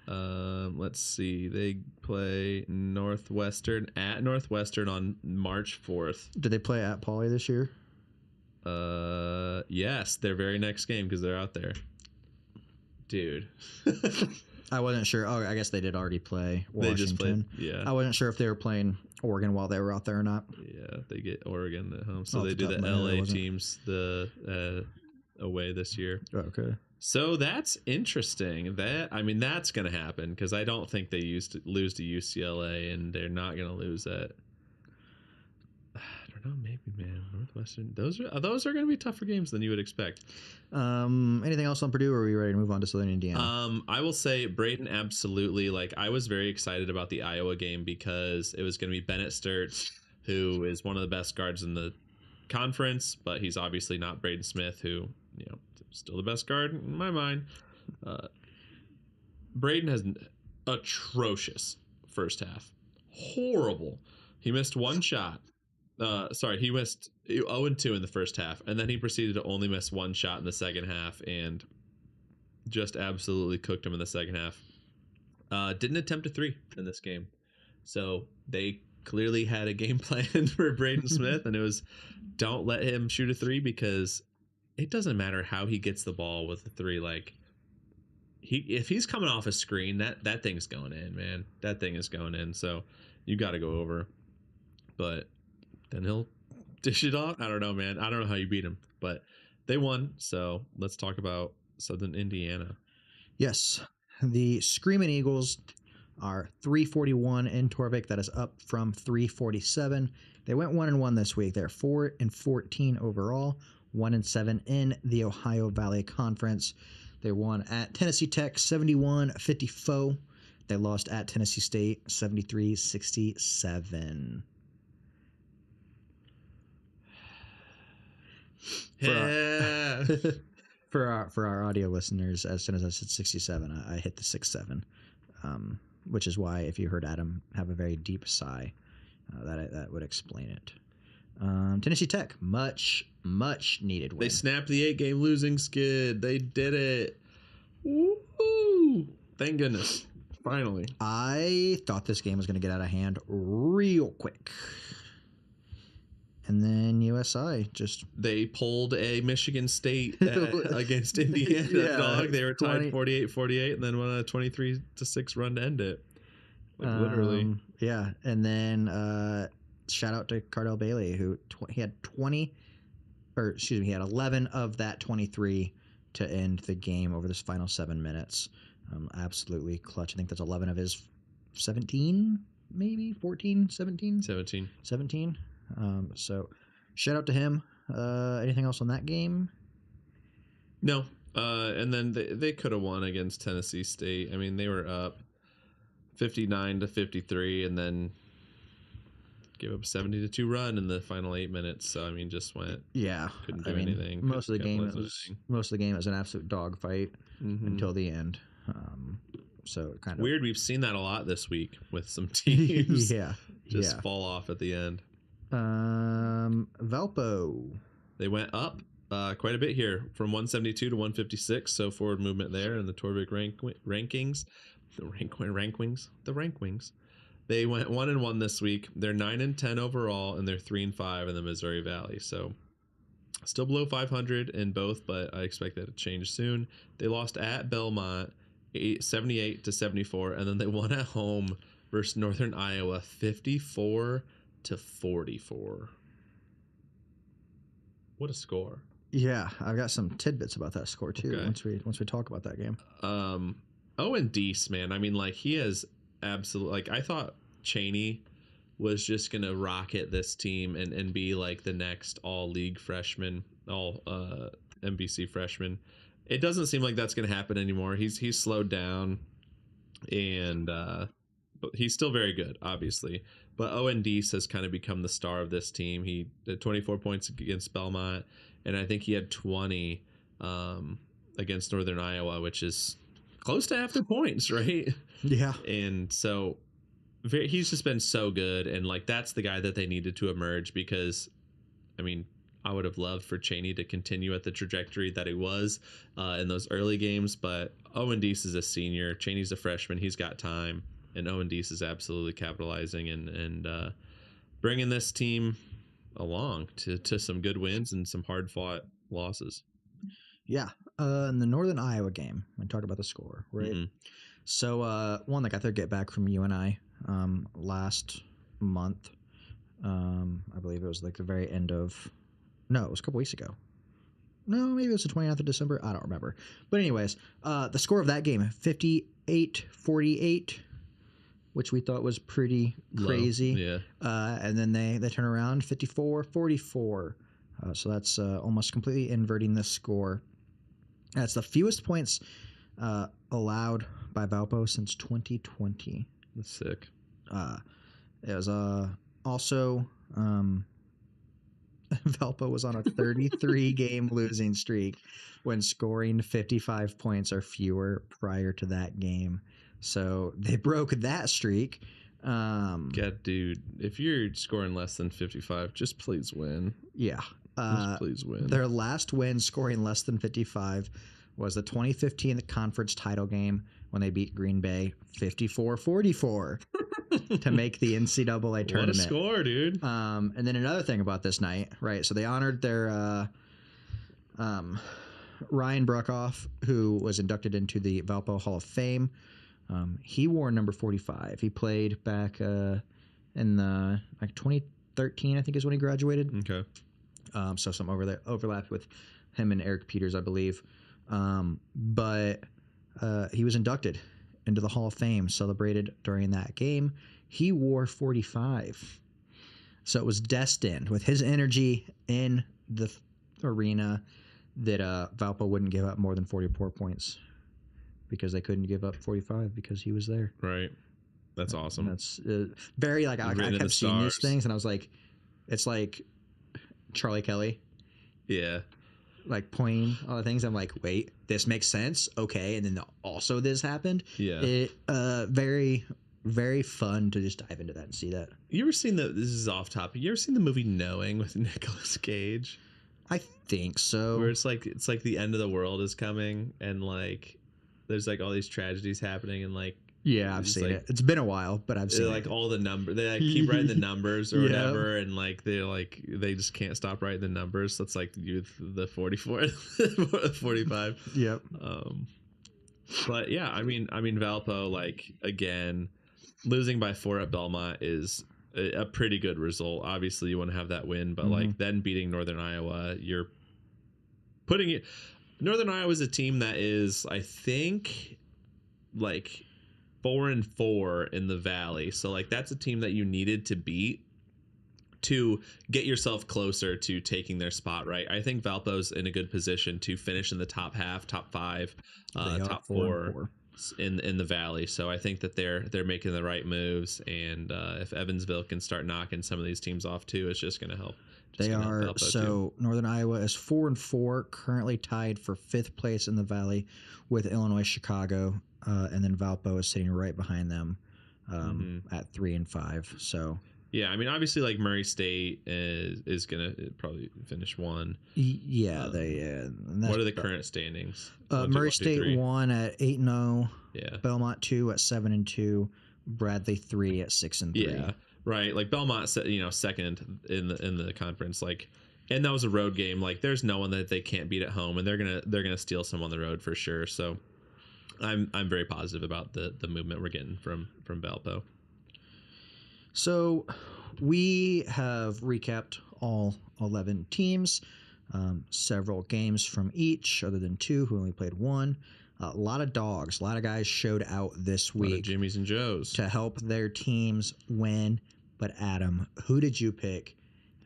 Let's see. They play Northwestern at Northwestern on March 4th. Did they play at Pauley this year? Yes, their very next game because they're out there. Dude. I wasn't sure. Oh, I guess they did already play Washington. They just played, yeah. I wasn't sure if they were playing Oregon while they were out there or not. Yeah, they get Oregon at home. So Off they the do top the of my head, LA teams away this year. Okay. So that's interesting. That's going to happen because I don't think they used to lose to UCLA, and they're not going to lose that. I don't know. Maybe, man. Northwestern. Those are going to be tougher games than you would expect. Anything else on Purdue, or are we ready to move on to Southern Indiana? I will say Braden absolutely. Like, I was very excited about the Iowa game because it was going to be Bennett Sturts, who is one of the best guards in the conference, but he's obviously not Braden Smith, who, still the best guard in my mind. Braden has an atrocious first half. Horrible. He missed one shot. He missed 0-2 in the first half, and then he proceeded to only miss one shot in the second half and just absolutely cooked him in the second half. Didn't attempt a three in this game. So they clearly had a game plan for Braden Smith, and it was don't let him shoot a three because it doesn't matter how he gets the ball with the three. Like, if he's coming off a screen, that thing's going in, man. That thing is going in. So you got to go over. But then he'll dish it off. I don't know, man. I don't know how you beat him, but they won. So let's talk about Southern Indiana. Yes, the Screaming Eagles are 341 in Torvik. That is up from 347. They went 1-1 this week. They're 4-14 overall, 1-7 in the Ohio Valley Conference. They won at Tennessee Tech 71-54. They lost at Tennessee State 73-67. For our audio listeners, as soon as I said 67, I hit the 6-7, which is why if you heard Adam have a very deep sigh, that would explain it. Tennessee Tech, much needed win. They snapped the 8-game losing skid. They did it. Woo! Thank goodness. Finally. I thought this game was going to get out of hand real quick. And then USI they pulled a Michigan State against Indiana. Dog. They were tied 48-48 and then won a 23-6 run to end it. Like, literally. Yeah. And then shout out to Cardell Bailey, who he had 11 of that 23 to end the game over this final 7 minutes. Absolutely clutch. I think that's 11 of his 17, maybe 14, 17? 17. So shout out to him. Anything else on that game? No. And then they could have won against Tennessee State. I mean, they were up 59-53 and then gave up a 70-2 run in the final 8 minutes. So, I mean, just went. Yeah. Couldn't do anything. Most of the game was an absolute dogfight until the end. So kind of weird. We've seen that a lot this week with some teams. Just fall off at the end. Valpo. They went up quite a bit here from 172 to 156. So forward movement there in the Torvik rankings. The rank wings. They went 1-1 this week. They're 9-10 overall, and they're 3-5 in the Missouri Valley. So still below 500 in both, but I expect that to change soon. They lost at Belmont 78-74, and then they won at home versus Northern Iowa 54-44. What a score! Yeah, I've got some tidbits about that score too. Okay. Once we talk about that game. Owen Deese, man. I mean, like, he has absolutely, like, I thought Chaney was just gonna rocket this team and be like the next all league freshman, all MBC freshman. It doesn't seem like that's gonna happen anymore. He's slowed down, and but he's still very good, obviously. But Owen Deese has kind of become the star of this team. He did 24 points against Belmont, and I think he had 20 against Northern Iowa, which is close to half their points, right? Yeah. And so he's just been so good, and like that's the guy that they needed to emerge because, I mean, I would have loved for Chaney to continue at the trajectory that he was in those early games, but Owen Deese is a senior, Chaney's a freshman, he's got time, and Owen Deese is absolutely capitalizing and bringing this team along to some good wins and some hard fought losses. Yeah. In the Northern Iowa game, we talked about the score, right? Mm-hmm. So one that got their get back from you and I last month. I believe it was like the very end of. No, it was a couple weeks ago. No, maybe it was the 29th of December. I don't remember. But anyways, the score of that game, 58-48, which we thought was pretty crazy. Yeah. And then they turn around 54-44. So that's almost completely inverting the score. That's the fewest points allowed by Valpo since 2020. That's sick. It was also Valpo was on a 33-game losing streak when scoring 55 points or fewer prior to that game. So they broke that streak. Dude, if you're scoring less than 55, just please win. Yeah. Just please win. Their last win scoring less than 55 was the 2015 conference title game when they beat Green Bay 54-44 to make the NCAA tournament. What a score, dude. And then another thing about this night, right? So they honored their Ryan Bruckoff, who was inducted into the Valpo Hall of Fame. He wore number 45. He played back in the 2013, I think, is when he graduated. Okay. So some overlap with him and Eric Peters, I believe. But he was inducted into the Hall of Fame, celebrated during that game. He wore 45. So it was destined with his energy in the arena that Valpo wouldn't give up more than 44 points because they couldn't give up 45 because he was there. Right. That's awesome. That's very like I kept seeing these things and I was like, it's like Charlie Kelly. Yeah. Like pointing all the things. I'm like, wait, this makes sense. Okay. And then also this happened. Yeah. It very, very fun to just dive into that and see that. You ever seen this is off topic. You ever seen the movie Knowing with Nicolas Cage? I think so. Where it's like the end of the world is coming and like there's like all these tragedies happening and like yeah, I've seen it. It's been a while, but I've seen like all the numbers. They like keep writing the numbers or whatever, and like they just can't stop writing the numbers. So it's like the 44, 45. Yep. But yeah, I mean Valpo, like again, losing by 4 at Belmont is a pretty good result. Obviously, you want to have that win, but like then beating Northern Iowa, you're putting it. Northern Iowa is a team that is, I think, like 4-4 in the Valley. So like that's a team that you needed to beat to get yourself closer to taking their spot, right? I think Valpo's in a good position to finish in the top half, top 5, top 4 in the Valley. So I think that they're making the right moves, and if Evansville can start knocking some of these teams off too, it's just going to help. They are so too. Northern Iowa is 4-4, currently tied for 5th place in the Valley with Illinois, Chicago, and then Valpo is sitting right behind them at 3-5. So yeah, I mean, obviously, like Murray State is gonna probably finish 1. Yeah, what are the current standings? Murray State 1 at 8-0. Yeah. Belmont 2 at 7-2. Bradley 3 at 6-3. Yeah. Right, like Belmont, second in the conference, like, and that was a road game. Like, there's no one that they can't beat at home, and they're gonna steal some on the road for sure. So, I'm very positive about the movement we're getting from Valpo. So, we have recapped all 11 teams, several games from each, other than 2 who only played 1. A lot of dogs, a lot of guys showed out this week. A lot of Jimmys and Joes to help their teams win. But Adam, who did you pick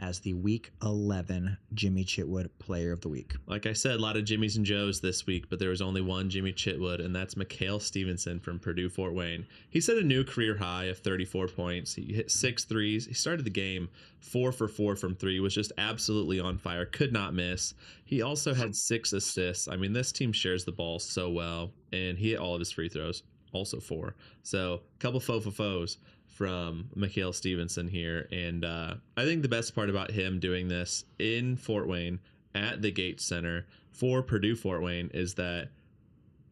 as the Week 11 Jimmy Chitwood Player of the Week. Like I said, a lot of Jimmys and Joes this week, but there was only one Jimmy Chitwood, and that's Mikhail Stevenson from Purdue Fort Wayne. He set a new career high of 34 points. He hit 6 threes. He started the game 4 for 4 from 3, was just absolutely on fire, could not miss. He also had 6 assists. I mean, this team shares the ball so well, and he hit all of his free throws, also 4. So a couple faux from Mikhail Stevenson here. And I think the best part about him doing this in Fort Wayne at the Gates Center for Purdue Fort Wayne is that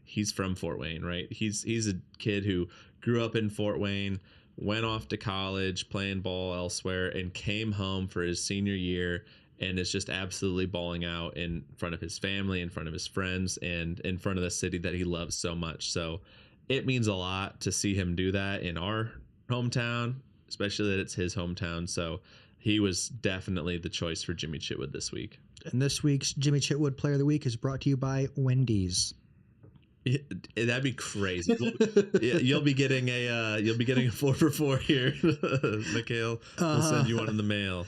he's from Fort Wayne, right? He's a kid who grew up in Fort Wayne, went off to college playing ball elsewhere, and came home for his senior year and is just absolutely balling out in front of his family, in front of his friends, and in front of the city that he loves so much. So it means a lot to see him do that in our hometown, especially that it's his hometown. So he was definitely the choice for Jimmy Chitwood this week. And this week's Jimmy Chitwood Player of the Week is brought to you by Wendy's. That'd be crazy. You'll be getting a 4 for 4 here, Mikhail. We'll send you one in the mail.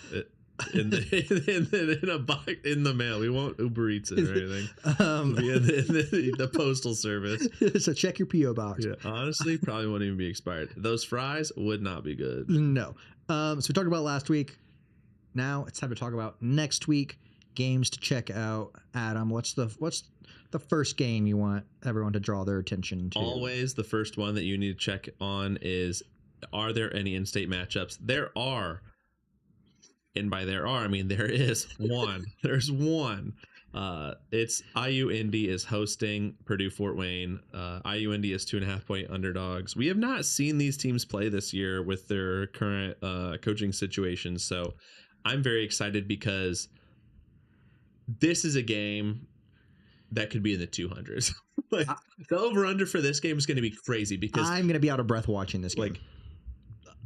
In a box in the mail. We won't Uber Eats it or anything. It'll be in the postal service. So check your P.O. box. Yeah, honestly, probably won't even be expired. Those fries would not be good. No. So we talked about last week. Now it's time to talk about next week. Games to check out. Adam, what's the first game you want everyone to draw their attention to? Always the first one that you need to check on is, are there any in-state matchups? There are. And by there are, I mean there is one. There's one. It's IU Indy is hosting Purdue Fort Wayne. IU Indy is 2.5-point underdogs. We have not seen these teams play this year with their current coaching situations. So I'm very excited because this is a game that could be in the 200s. Like, the over-under for this game is going to be crazy because I'm going to be out of breath watching this game.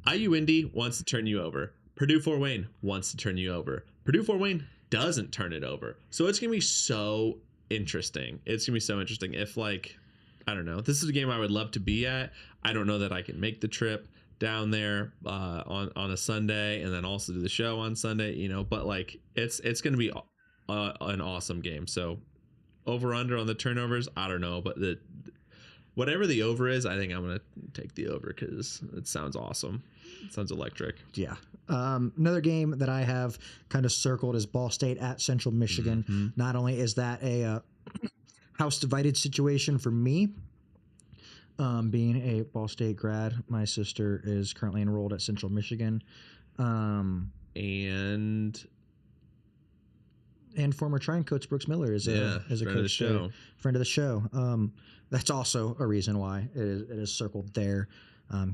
Like, IU Indy wants to turn you over. Purdue Fort Wayne wants to turn you over. Purdue Fort Wayne doesn't turn it over. So it's going to be so interesting. It's going to be so interesting. If, like, I don't know, this is a game I would love to be at. I don't know that I can make the trip down there on a Sunday and then also do the show on Sunday, you know, but like it's going to be an awesome game. So over under on the turnovers, I don't know, but whatever the over is, I think I'm going to take the over because it sounds awesome. It sounds electric. Yeah. Another game that I have kind of circled is Ball State at Central Michigan. Mm-hmm. Not only is that a house divided situation for me, being a Ball State grad, my sister is currently enrolled at Central Michigan. And former Triumph coach Brooks Miller is a coach there, friend of the show. That's also a reason why it is circled there.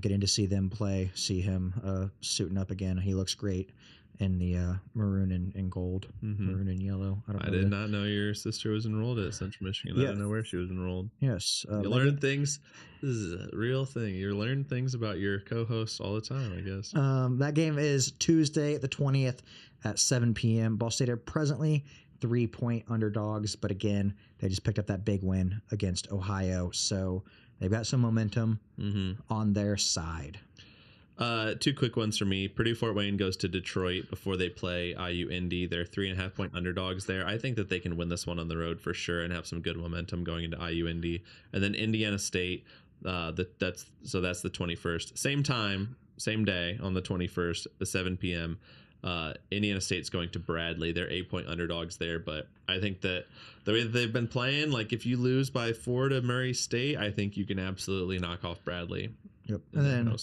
Getting to see them play, see him suiting up again. He looks great in the maroon and gold, maroon and yellow. I did not know your sister was enrolled at Central Michigan. Yeah. I didn't know where she was enrolled. Yes. You learn things. This is a real thing. You learn things about your co-hosts all the time, I guess. That game is Tuesday, the 20th at 7 p.m. Ball State are presently 3-point underdogs, but again, they just picked up that big win against Ohio, so they've got some momentum on their side. 2 quick ones for me. Purdue Fort Wayne goes to Detroit before they play IU Indy. They're 3.5-point underdogs there. I think that they can win this one on the road for sure and have some good momentum going into IU Indy. And then Indiana State, that's the 21st. Same time, same day on the 21st, at 7 p.m. Indiana State's going to Bradley. They're 8-point underdogs there, but I think that the way that they've been playing, like if you lose by 4 to Murray State, I think you can absolutely knock off Bradley. Yep. And then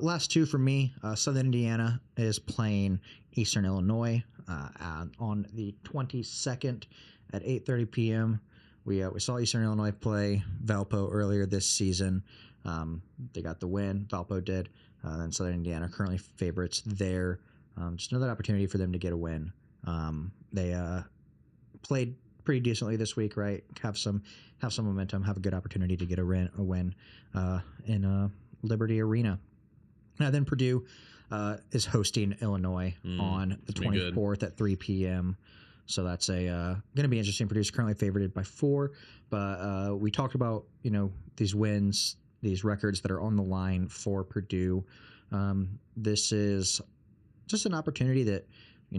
last 2 for me, Southern Indiana is playing Eastern Illinois on the 22nd at 8:30 p.m. We saw Eastern Illinois play Valpo earlier this season. They got the win. Valpo did. Then Southern Indiana currently favorites there. Just another opportunity for them to get a win. They played pretty decently this week, right? Have some momentum. Have a good opportunity to get a win in Liberty Arena. Now then, Purdue is hosting Illinois on the 24th at 3 p.m. So that's going to be interesting. Purdue's currently favored by 4, but we talked about these wins, these records that are on the line for Purdue. This is just an opportunity that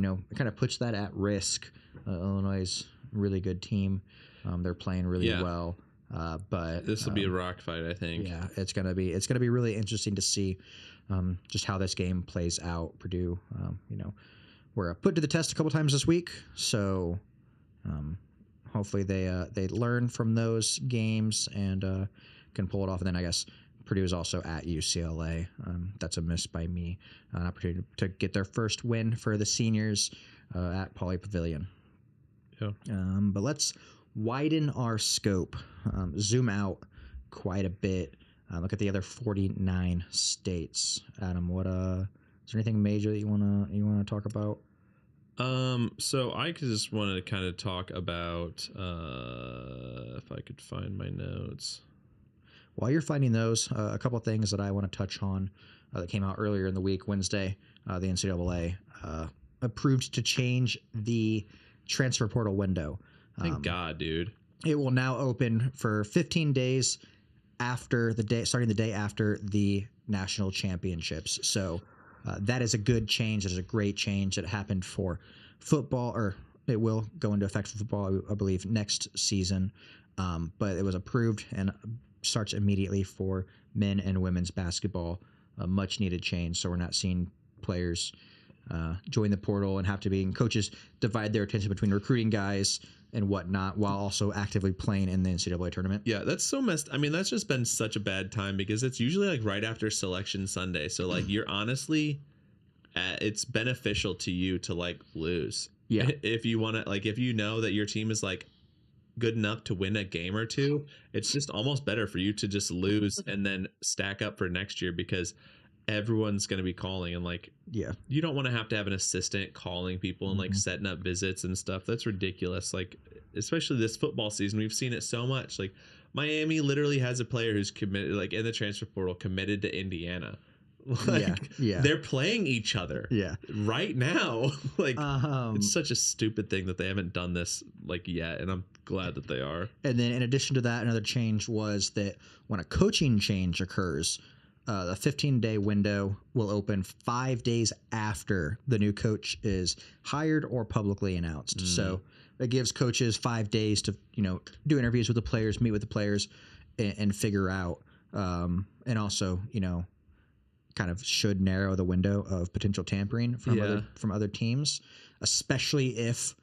it kind of puts that at risk. Illinois is a really good team. They're playing really well. But this will be a rock fight, I think. Yeah, it's gonna be really interesting to see just how this game plays out. Purdue, we're put to the test a couple times this week, so hopefully they learn from those games and can pull it off. And then I guess Purdue is also at UCLA. That's a miss by me. An opportunity to get their first win for the seniors at Pauley Pavilion. Yeah. But let's widen our scope, zoom out quite a bit. Look at the other 49 states. Adam, is there anything major that you wanna talk about? So I just want to kind of talk about if I could find my notes. While you're finding those, a couple of things that I want to touch on that came out earlier in the week, Wednesday. The NCAA approved to change the transfer portal window. Thank God, dude. It will now open for 15 days starting the day after the national championships. So that is a good change. It is a great change. It happened for football, or it will go into effect for football, I believe, next season. But it was approved and starts immediately for men and women's basketball. A much needed change. So we're not seeing players join the portal and have to be, and coaches divide their attention between recruiting guys and whatnot while also actively playing in the NCAA tournament. Yeah, that's so messed. I mean, that's just been such a bad time because it's usually like right after Selection Sunday. So like you're honestly, it's beneficial to you to like lose. Yeah. If you want to, like, if you know that your team is like good enough to win a game or two, it's just almost better for you to just lose and then stack up for next year because everyone's going to be calling, and like, yeah, you don't want to have an assistant calling people and like setting up visits and stuff. That's ridiculous. Like, especially this football season, we've seen it so much. Like Miami literally has a player who's committed, like in the transfer portal, committed to Indiana. Like, yeah, they're playing each other right now. Like, it's such a stupid thing that they haven't done this like yet, and I'm glad that they are. And then in addition to that, another change was that when a coaching change occurs, the 15-day window will open 5 days after the new coach is hired or publicly announced. So it gives coaches 5 days to do interviews with the players, meet with the players, and figure out, and also kind of should narrow the window of potential tampering from other teams, especially if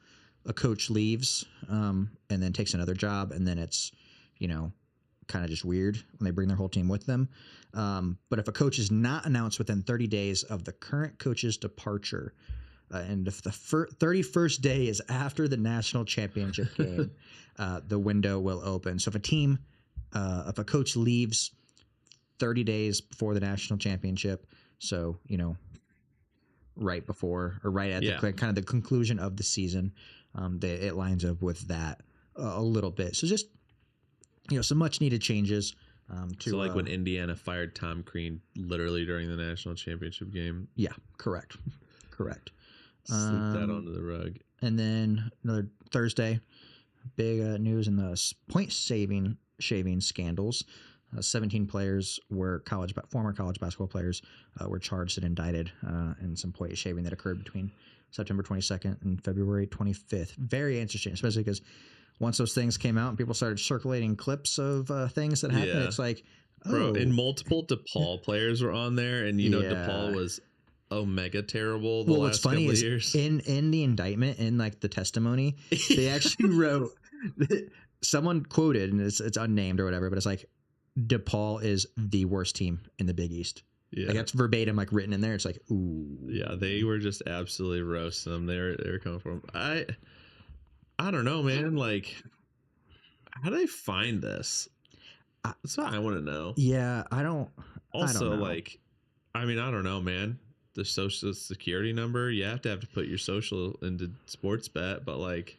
a coach leaves and then takes another job, and then it's kind of just weird when they bring their whole team with them. But if a coach is not announced within 30 days of the current coach's departure, and if the 31st day is after the national championship game, the window will open. So if a coach leaves 30 days before the national championship, so right before or right at the kind of the conclusion of the season, it lines up with that a little bit. So just some much needed changes. So like when Indiana fired Tom Crean literally during the national championship game. Yeah, correct. Slip that onto the rug. And then another Thursday, big news in the point shaving scandals. 17 players were former college basketball players were charged and indicted in some point shaving that occurred between September 22nd and February 25th. Very interesting, especially because once those things came out and people started circulating clips of things that happened, it's like, bro, and multiple DePaul players were on there, and DePaul was mega terrible the last couple of years. In the indictment, in like the testimony, they actually wrote, someone quoted, and it's unnamed or whatever, but it's like, DePaul is the worst team in the Big East. Yeah, like that's verbatim, like written in there. It's like, ooh, yeah, they were just absolutely roasting them. They were coming for them. I don't know, man. Like, how do they find this? That's what I want to know. Yeah, I don't. Also, I don't know. like, I mean, I don't know, man. The social security number, you have to put your social into sports bet, but like,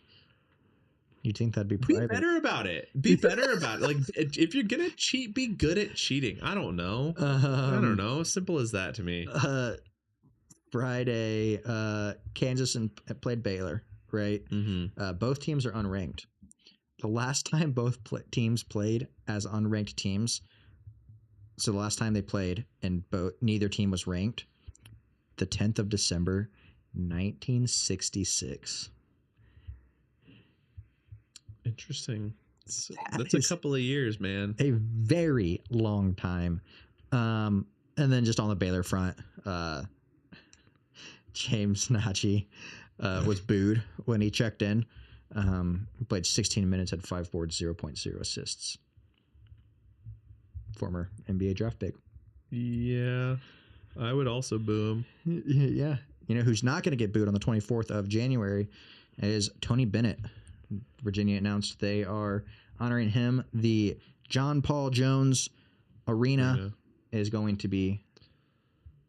you think that'd be private? Be better about it. Be better about it. Like, if you're gonna cheat, be good at cheating. I don't know. I don't know. Simple as that to me. Friday, Kansas played Baylor, right? Mm-hmm. Both teams are unranked. The last time both teams played as unranked teams, so the last time they played and neither team was ranked, the 10th of December, 1966. Interesting. That That's a is couple of years, man. a very long time. And then just on the Baylor front, James Nachi was booed when he checked in. Played 16 minutes, had 5 boards, 0.0 assists. Former NBA draft pick. Yeah, I would also boo him. Yeah. You know who's not going to get booed on the 24th of January is Tony Bennett. Virginia announced they are honoring him. The John Paul Jones Arena is going to be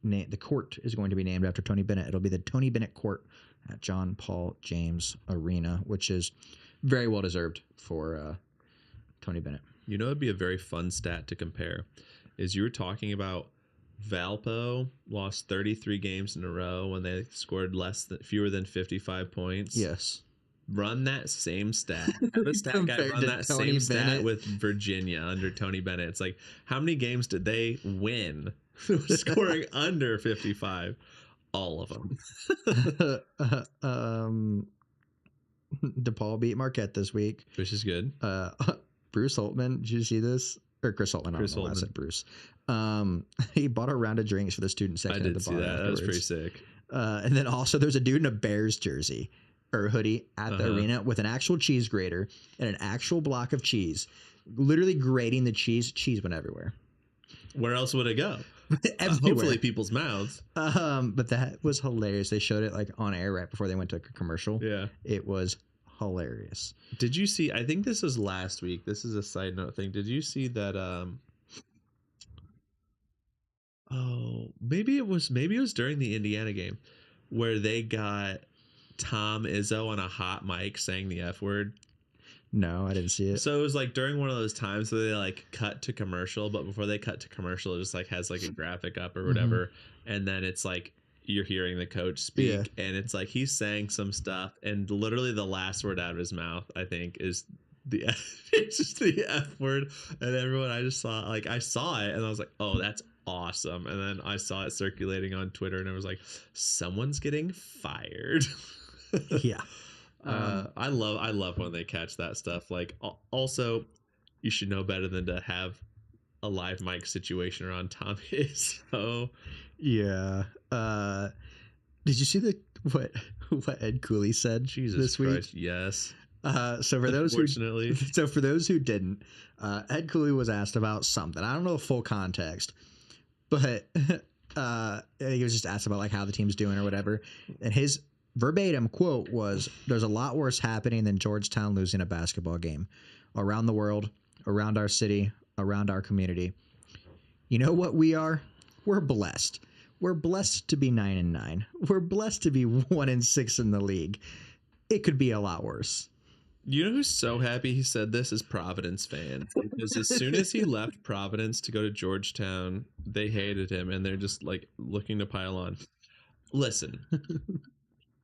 named. The court is going to be named after Tony Bennett. It'll be the Tony Bennett Court at John Paul James Arena, which is very well deserved for Tony Bennett. You know, it'd be a very fun stat to compare. Is you were talking about Valpo lost 33 games in a row when they scored fewer than 55 points. Yes. Run that same stat. Have a stat guy run that same stat with Virginia under Tony Bennett. It's like, how many games did they win scoring under 55? All of them. DePaul beat Marquette this week, which is good. Bruce Holtman, did you see this? Or Chris Holtman? I don't know why I said Bruce. He bought a round of drinks for the student section. I did see that. That was pretty sick. And then also there's a dude in a Bears jersey or hoodie at the arena with an actual cheese grater and an actual block of cheese, literally grating the cheese. Cheese went everywhere. Where else would it go? Hopefully people's mouths. But that was hilarious. They showed it like on air right before they went to a commercial. Yeah. It was hilarious. Did you see, I think this was last week. This is a side note thing. Did you see that maybe it was during the Indiana game where they got Tom Izzo on a hot mic saying the F word? No, I didn't see it. So it was like during one of those times where they like cut to commercial, but before they cut to commercial, it just like has like a graphic up or whatever. And then it's like you're hearing the coach speak and it's like he's saying some stuff and literally the last word out of his mouth, I think, is it's just the F word. And everyone, I saw it and I was like, oh, that's awesome. And then I saw it circulating on Twitter and it was like, someone's getting fired. Yeah. I love when they catch that stuff. Like, also, you should know better than to have a live mic situation around Tom Izzo. Yeah. Did you see what Ed Cooley said this week? Christ, yes. So for those who didn't, Ed Cooley was asked about something. I don't know the full context, but he was just asked about like how the team's doing or whatever, and his verbatim quote was, "There's a lot worse happening than Georgetown losing a basketball game around the world, around our city, around our community. You know what we are? We're blessed. We're blessed to be 9-9. We're blessed to be 1-6 in the league. It could be a lot worse." You know who's so happy he said this is Providence fans, because as soon as he left Providence to go to Georgetown, they hated him and they're just like looking to pile on. Listen.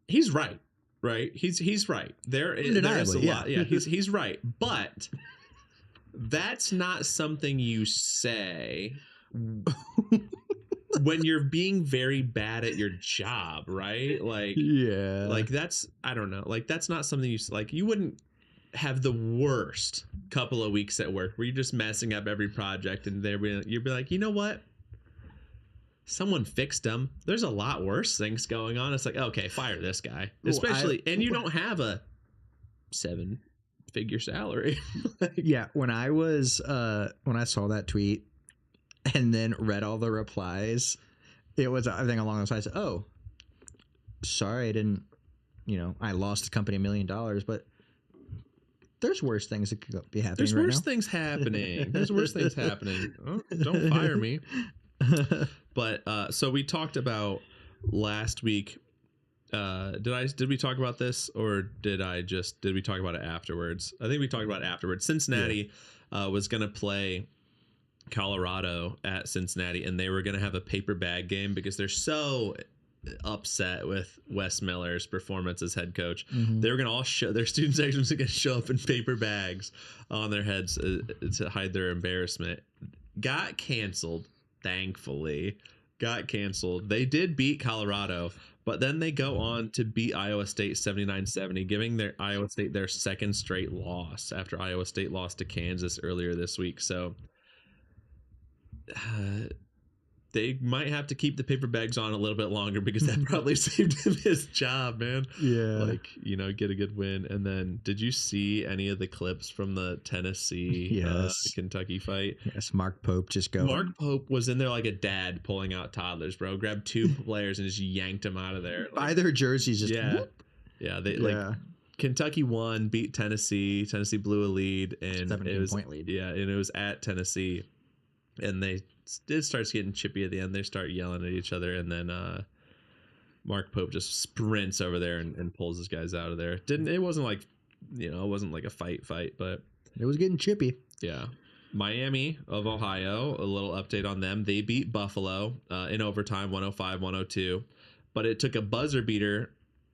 He's right, right? He's right. There is a lot. Yeah, he's right. But that's not something you say when you're being very bad at your job, right? Like, yeah, like that's, I don't know, like that's not something you wouldn't have the worst couple of weeks at work where you're just messing up every project and you'd be like, you know what? Someone fixed them. There's a lot worse things going on. It's like, okay, fire this guy. Especially, and you don't have a 7-figure salary. Yeah, when I saw that tweet and then read all the replies, it was, I think, along those lines. Oh, sorry, I didn't. I lost the company $1 million, but there's worse things that could be happening. There's worse things happening. There's worse things happening. Oh, don't fire me. But so we talked about last week. Did we talk about this, or did we talk about it afterwards? I think we talked about it afterwards. Cincinnati was going to play Colorado at Cincinnati, and they were going to have a paper bag game because they're so upset with Wes Miller's performance as head coach. They were going to all show their student sections are going to show up in paper bags on their heads to hide their embarrassment. Got canceled. Thankfully, got canceled. They did beat Colorado, But then they go on to beat Iowa State 79-70, giving their Iowa State their second straight loss after Iowa State lost to Kansas earlier this week. So they might have to keep the paper bags on a little bit longer because that probably saved him his job, man. Yeah. Like, get a good win. And then did you see any of the clips from the Tennessee Kentucky fight? Yes, Mark Pope just going. Mark Pope was in there like a dad pulling out toddlers, bro. Grabbed two players and just yanked them out of there. Like, by their jerseys, just like Kentucky won, beat Tennessee. Tennessee blew a lead, and 17-point lead. Yeah, and it was at Tennessee, and it starts getting chippy at the end. They start yelling at each other, and then Mark Pope just sprints over there and pulls his guys out of there. It wasn't like a fight, but it was getting chippy. Yeah. Miami of Ohio, a little update on them. They beat Buffalo in overtime, 105-102, but it took a buzzer beater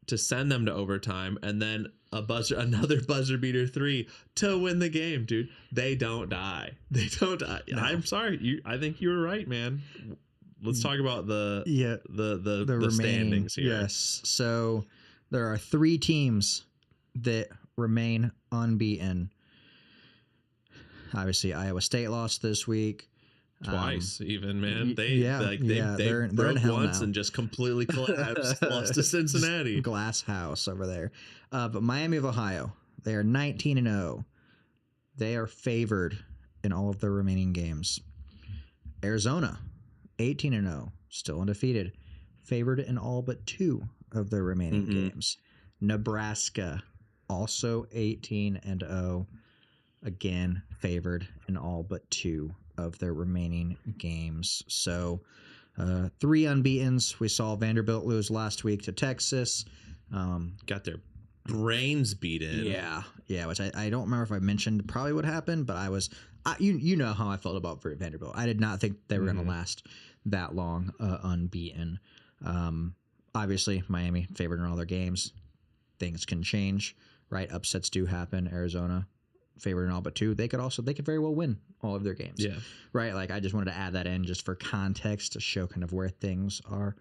to send them to overtime, and then another buzzer beater 3 to win the game, dude. They don't die. No. I'm sorry. I think you were right, man. Let's talk about the standings here. Yes. So there are 3 teams that remain unbeaten. Obviously, Iowa State lost this week. Twice, even, man. They they're broke in once now. And just completely collapsed. Lost to Cincinnati. Glass house over there. But Miami of Ohio, they are 19-0. They are favored in all of their remaining games. Arizona, 18-0, still undefeated, favored in all but 2 of their remaining games. Nebraska, also 18-0, again favored in all but 2 of their remaining games. So 3 unbeatens. We saw Vanderbilt lose last week to Texas. Got their brains beaten. Yeah, which I don't remember if I mentioned probably what happened, but you know how I felt about Vanderbilt. I did not think they were going to last that long unbeaten. Obviously, Miami favored in all their games. Things can change, right? Upsets do happen. Arizona favored in all but 2. They could very well win all of their games. Yeah. Right. Like, I just wanted to add that in just for context to show kind of where things are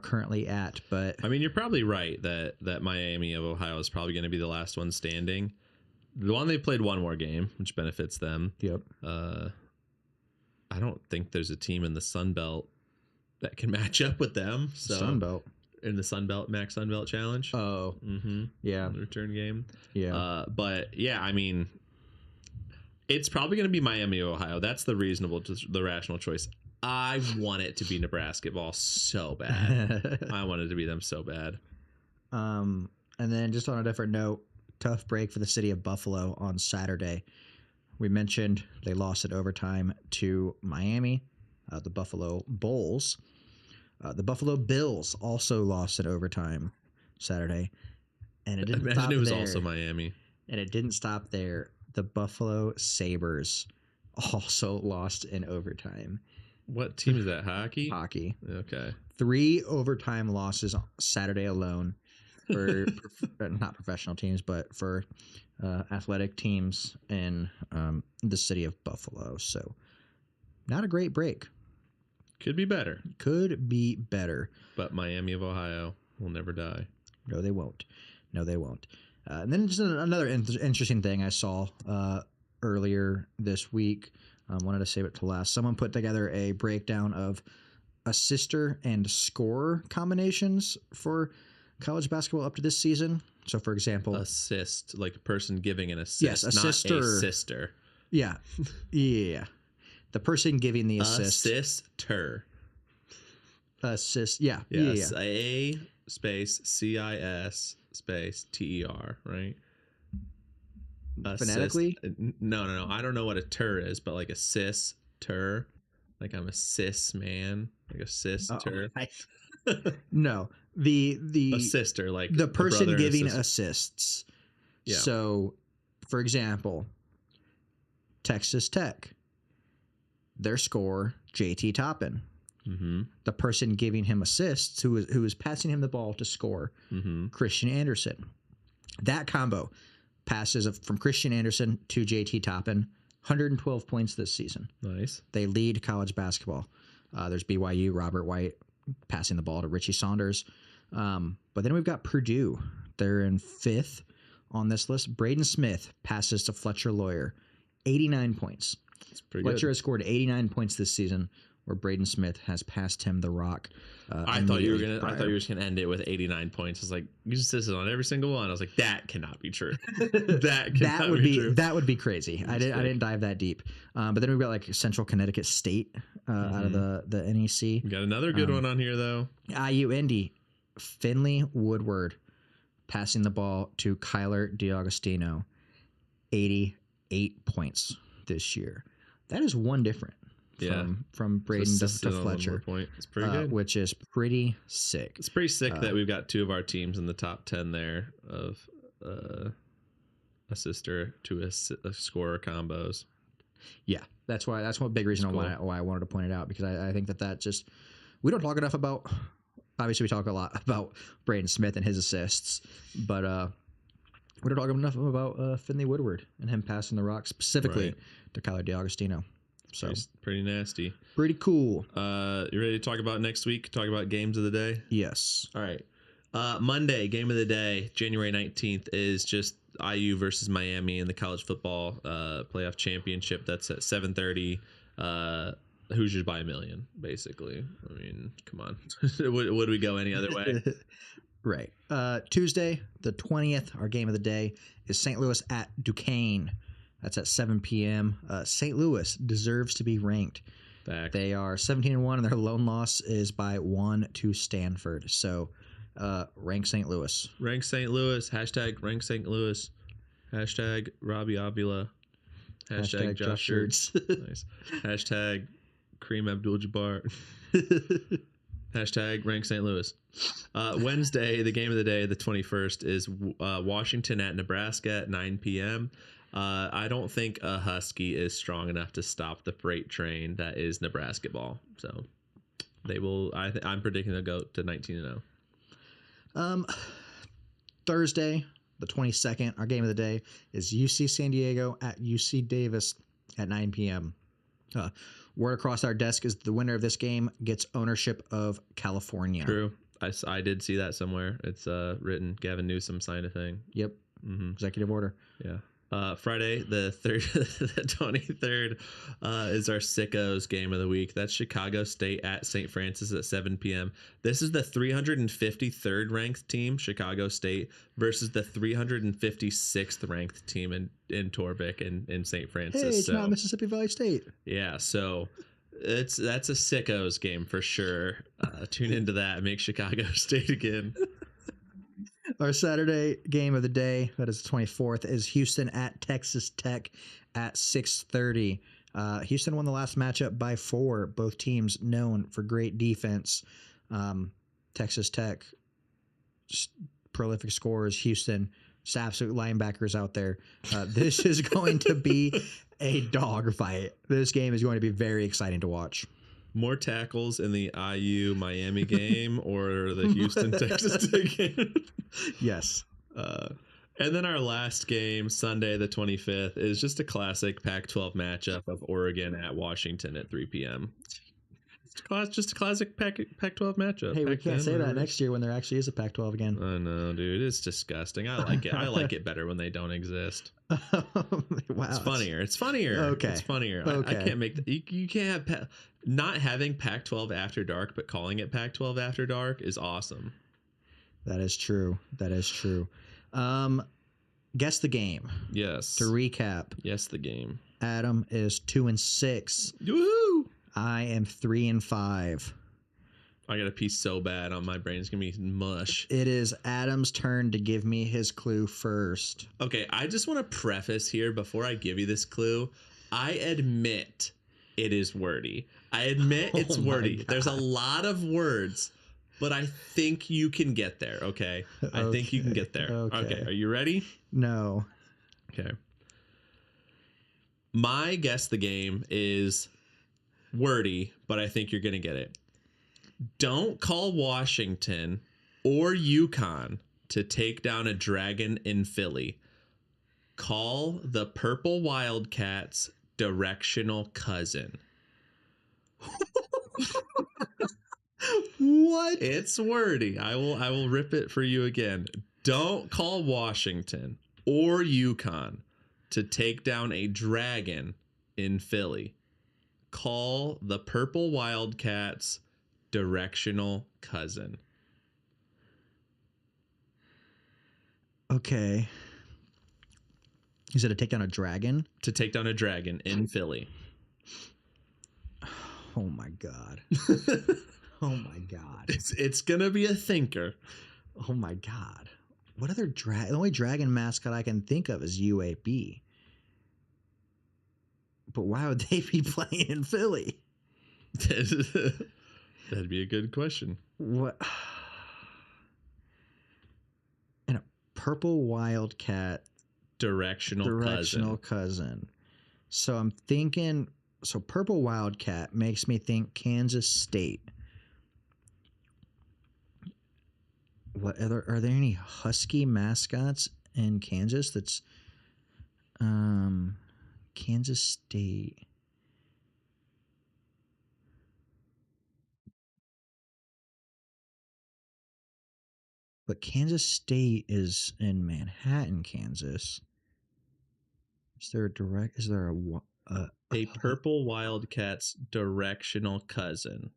currently at. But I mean, you're probably right that Miami of Ohio is probably going to be the last one standing. The one they played one more game, which benefits them. Yep. I don't think there's a team in the Sun Belt that can match up with them. So Sun Belt. In the Sun Belt Challenge. Oh. Yeah. Return game. Yeah. But yeah, I mean, it's probably going to be Miami of Ohio. That's the rational choice. I want it to be Nebraska ball so bad. I want it to be them so bad. And then just on a different note, tough break for the city of Buffalo on Saturday. We mentioned they lost at overtime to Miami, the Buffalo Bulls. The Buffalo Bills also lost at overtime Saturday. And it didn't stop it was there. Also Miami. And it didn't stop there. The Buffalo Sabres also lost in overtime. What team is that? Hockey? Hockey. Okay. 3 overtime losses Saturday alone for not professional teams, but for athletic teams in the city of Buffalo. So not a great break. Could be better. But Miami of Ohio will never die. No, they won't. And then just another interesting thing I saw earlier this week. Wanted to save it to last. Someone put together a breakdown of assister and scorer combinations for college basketball up to this season. So, for example, assist, like a person giving an assist, yes, assister, not a sister. Yeah. The person giving the assist. Assister. Assist. Yeah. Yes. Yeah. A space CIS space TER. Right. Phonetically? No. I don't know what a tur is, but like a cis-ter. Like I'm a cis man. Like a cis-ter. No. The a sister, like the person giving assists. Yeah. So, for example, Texas Tech, their scorer, JT Toppin. Mm-hmm. The person giving him assists, who is passing him the ball to score, Christian Anderson. That combo passes from Christian Anderson to JT Toppin, 112 points this season. Nice. They lead college basketball. There's BYU, Robert White passing the ball to Richie Saunders. But then we've got Purdue. They're in 5th on this list. Braden Smith passes to Fletcher Lawyer, 89 points. It's pretty Fletcher good. has scored 89 points this season, where Braden Smith has passed him the rock. I thought you were prior. just gonna end it with 89 points. I was like, you just did it on every single one. I was like, that cannot be true. That would be true. that would be crazy. I didn't dive that deep. But then we've got like Central Connecticut State out of the NEC. We got another good one on here though. IU Indy, Finley Woodward passing the ball to Kyler DiAugustino, 88 points this year. That is one different from Braden to Fletcher. It's pretty good. Which is pretty sick. It's pretty sick that we've got 2 of our teams in the top 10 there of assister to a scorer combos. Yeah, that's one big reason cool. why I wanted to point it out, because I think that just, we don't talk enough about. Obviously, we talk a lot about Braden Smith and his assists, but we don't talk enough about Finley Woodward and him passing the rock specifically to Kyler DiAugustino. So pretty nasty. Pretty cool. You ready to talk about next week? Talk about games of the day? Yes. All right. Monday, game of the day, January 19th, is just IU versus Miami in the college football playoff championship. That's at 7:30. Hoosiers by 1 million, basically. I mean, come on. would we go any other way? Right. Tuesday, the 20th, our game of the day is St. Louis at Duquesne. That's at 7 p.m. St. Louis deserves to be ranked. Back. They are 17-1, and their lone loss is by 1 to Stanford. So, rank St. Louis. Rank St. Louis. Hashtag rank St. Louis. Hashtag Robbie Avila. Hashtag Josh Shirts. Nice. Hashtag Kareem Abdul-Jabbar. Hashtag rank St. Louis. Wednesday, the game of the day, the 21st, is Washington at Nebraska at 9 p.m. I don't think a Husky is strong enough to stop the freight train that is Nebraska ball. So they will. I'm predicting they'll go to 19-0. Thursday, the 22nd, our game of the day is UC San Diego at UC Davis at 9 p.m. Word across our desk is the winner of this game gets ownership of California. True. I did see that somewhere. It's written. Gavin Newsom signed a thing. Yep. Mm-hmm. Executive order. Yeah. Friday, the 23rd, is our Sickos game of the week. That's Chicago State at St. Francis at 7 p.m. This is the 353rd ranked team, Chicago State, versus the 356th ranked team in Torvik in St. Francis. Hey, it's not Mississippi Valley State. Yeah, so that's a Sickos game for sure. Tune into that. Make Chicago State again. Our Saturday game of the day, that is the 24th, is Houston at Texas Tech at 6:30. Houston won the last matchup by 4. Both teams known for great defense. Texas Tech, just prolific scorers. Houston, just absolute linebackers out there. This is going to be a dogfight. This game is going to be very exciting to watch. More tackles in the IU Miami game or the Houston Texas Tech game? Yes. And then our last game, Sunday the 25th, is just a classic Pac-12 matchup of Oregon at Washington at 3 p.m. It's just a classic Pac-12 matchup. Hey, we can't say that next year when there actually is a Pac-12 again. I know, dude. It's disgusting. I like it. I like it better when they don't exist. Wow. It's funnier. It's funnier. Okay. It's funnier. Okay. I can't make that. You can't have not having Pac-12 After Dark, but calling it Pac-12 After Dark is awesome. That is true. That is true. Guess the game. Yes. To recap. Yes, the game. Adam is 2-6. Woohoo! I am 3-5. I got a piece so bad on my brain. It's going to be mush. It is Adam's turn to give me his clue first. Okay, I just want to preface here before I give you this clue. I admit it is wordy. I admit it's wordy. There's a lot of words, but I think you can get there, okay? I think you can get there. Okay, are you ready? No. Okay. My guess the game is wordy, but I think you're going to get it. Don't call Washington or UConn to take down a dragon in Philly. Call the Purple Wildcats directional cousin. What? What? It's wordy. I will rip it for you again. Don't call Washington or UConn to take down a dragon in Philly. Call the Purple Wildcats directional cousin. Okay. You said to take down a dragon? To take down a dragon in Philly. Oh my god. Oh my god. It's gonna be a thinker. Oh my god. What other the only dragon mascot I can think of is UAB. But why would they be playing in Philly? That'd be a good question. What? And a purple wildcat Directional cousin. So I'm thinking. So purple wildcat makes me think Kansas State. What are there any husky mascots in Kansas? That's Kansas State. But Kansas State is in Manhattan, Kansas. Is there a Purple Wildcats directional cousin?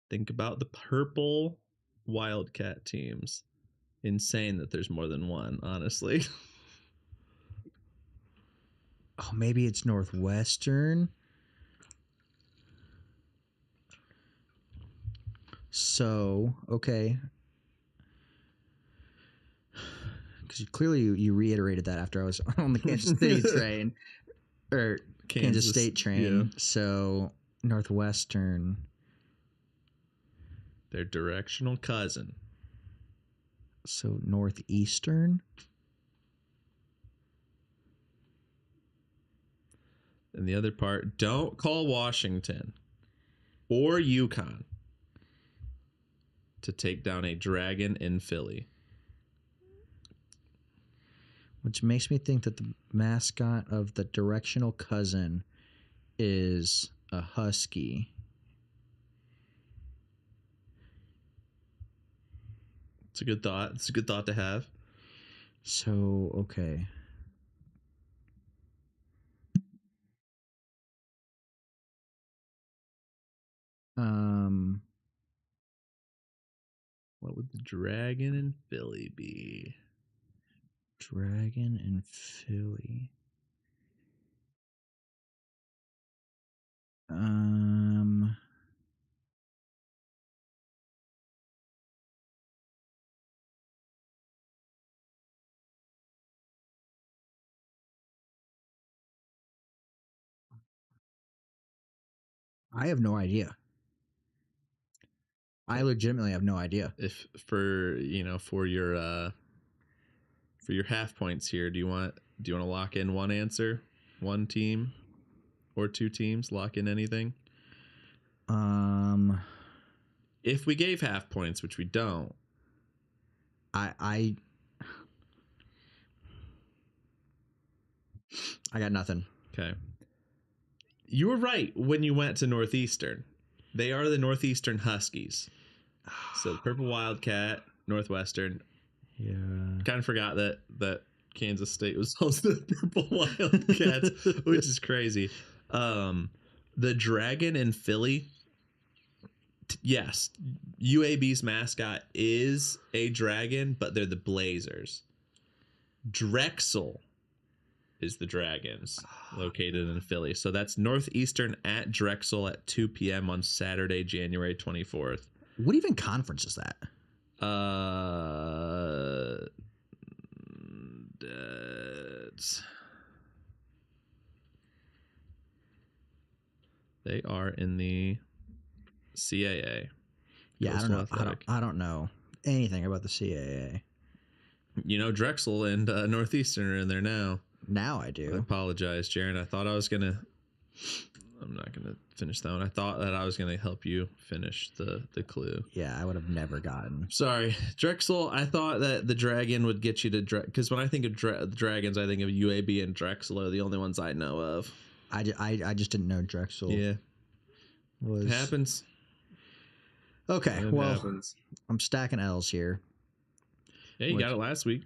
Think about the Purple Wildcat teams. Insane that there's more than one, honestly. Oh, maybe it's Northwestern. So, okay. Because clearly you reiterated that after I was on the Kansas City train. Or Kansas State train. Yeah. So, Northwestern. Their directional cousin. So, Northeastern? And the other part, don't call Washington or UConn to take down a dragon in Philly. Which makes me think that the mascot of the directional cousin is a husky. It's a good thought. It's a good thought to have. So, okay. What would the dragon in Philly be? Dragon in Philly. I have no idea. I legitimately have no idea. If for your half points here, do you want to lock in one answer, one team, or two teams? Lock in anything. If we gave half points, which we don't, I got nothing. Okay. You were right when you went to Northeastern. They are the Northeastern Huskies. So the Purple Wildcat, Northwestern. Yeah. Kind of forgot that Kansas State was also the Purple Wildcats, which is crazy. The dragon in Philly. Yes, UAB's mascot is a dragon, but they're the Blazers. Drexel is the Dragons, located in Philly. So that's Northeastern at Drexel at 2 p.m. on Saturday, January 24th. What even conference is that? They are in the CAA. Yeah, I don't know. I don't know anything about the CAA. You know, Drexel and Northeastern are in there now. Now I do. I apologize, Jaren. I thought I was gonna. I'm not gonna finish that one. I thought that I was gonna help you finish the clue. Yeah, I would have never gotten. Sorry, Drexel. I thought that the dragon would get you to because when I think of dragons, I think of UAB and Drexel are the only ones I know of. I just didn't know Drexel. Yeah, it happens. Okay, It well, happens. I'm stacking L's here. Yeah, you got it last week.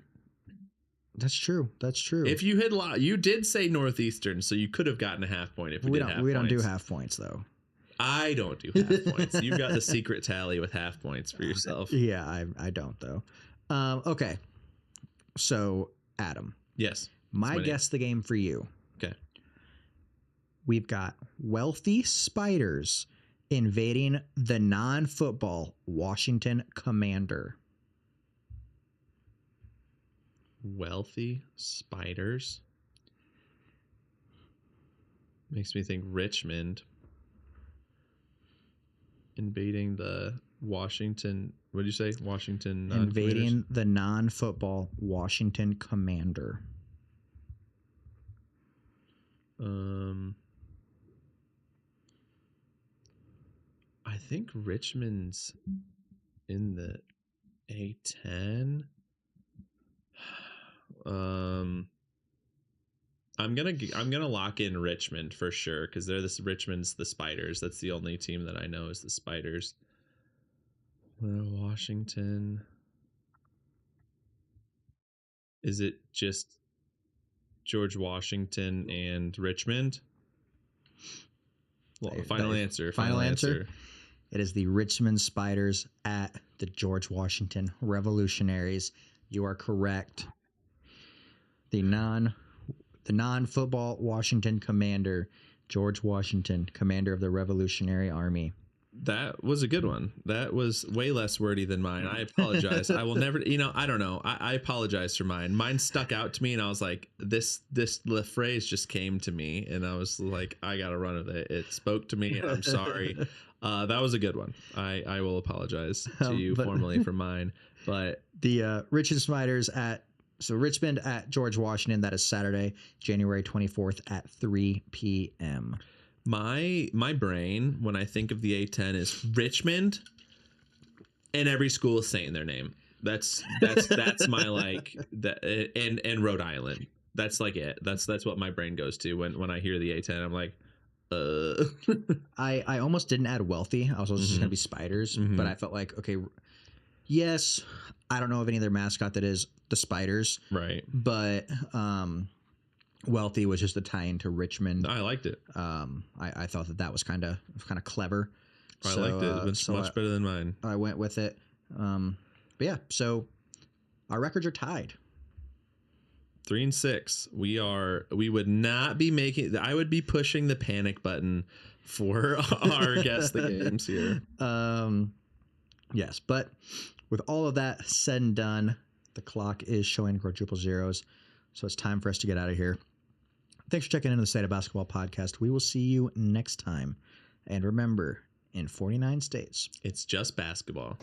That's true. That's true. If you hit you did say Northeastern, so you could have gotten a half point if we did half points. We don't do half points though. I don't do half points. You've got the secret tally with half points for yourself. Yeah, I don't though. Okay, so Adam. Yes. My guess the game for you. Okay. We've got wealthy spiders invading the non-football Washington Commander. Wealthy spiders? Makes me think Richmond. Invading the Washington. What did you say? Washington. Invading the non-football Washington Commander. I think Richmond's in the A10. I'm gonna lock in Richmond for sure because Richmond's the Spiders. That's the only team that I know is the Spiders. Washington. Is it just George Washington and Richmond? Well, final answer. Final answer. It is the Richmond Spiders at the George Washington Revolutionaries. You are correct. The non-football Washington Commander, George Washington, commander of the Revolutionary Army. That was a good one. That was way less wordy than mine. I apologize. I will never, I don't know. I apologize for mine. Mine stuck out to me and I was like, this phrase just came to me and I was like, I got to run with it. It spoke to me and I'm sorry. That was a good one. I will apologize to you formally for mine, but the Richmond Spiders Richmond at George Washington. That is Saturday, January 24th at 3 p.m. My brain, when I think of the A10, is Richmond, and every school is saying their name. That's my like that, and Rhode Island. That's like it. That's what my brain goes to when I hear the A10. I'm like, I almost didn't add wealthy. I was just gonna be Spiders, but I felt like okay, yes. I don't know of any other mascot that is the Spiders, right? But wealthy was just a tie into Richmond. I liked it. I thought that was kind of clever. I liked it. It's much better than mine. I went with it. But yeah, so our records are tied. 3-6. We would not be making. I would be pushing the panic button for our guess the games here. Yes, but with all of that said and done, the clock is showing quadruple zeros, so it's time for us to get out of here. Thanks for checking into the State of Basketball podcast. We will see you next time. And remember, in 49 states, it's just basketball.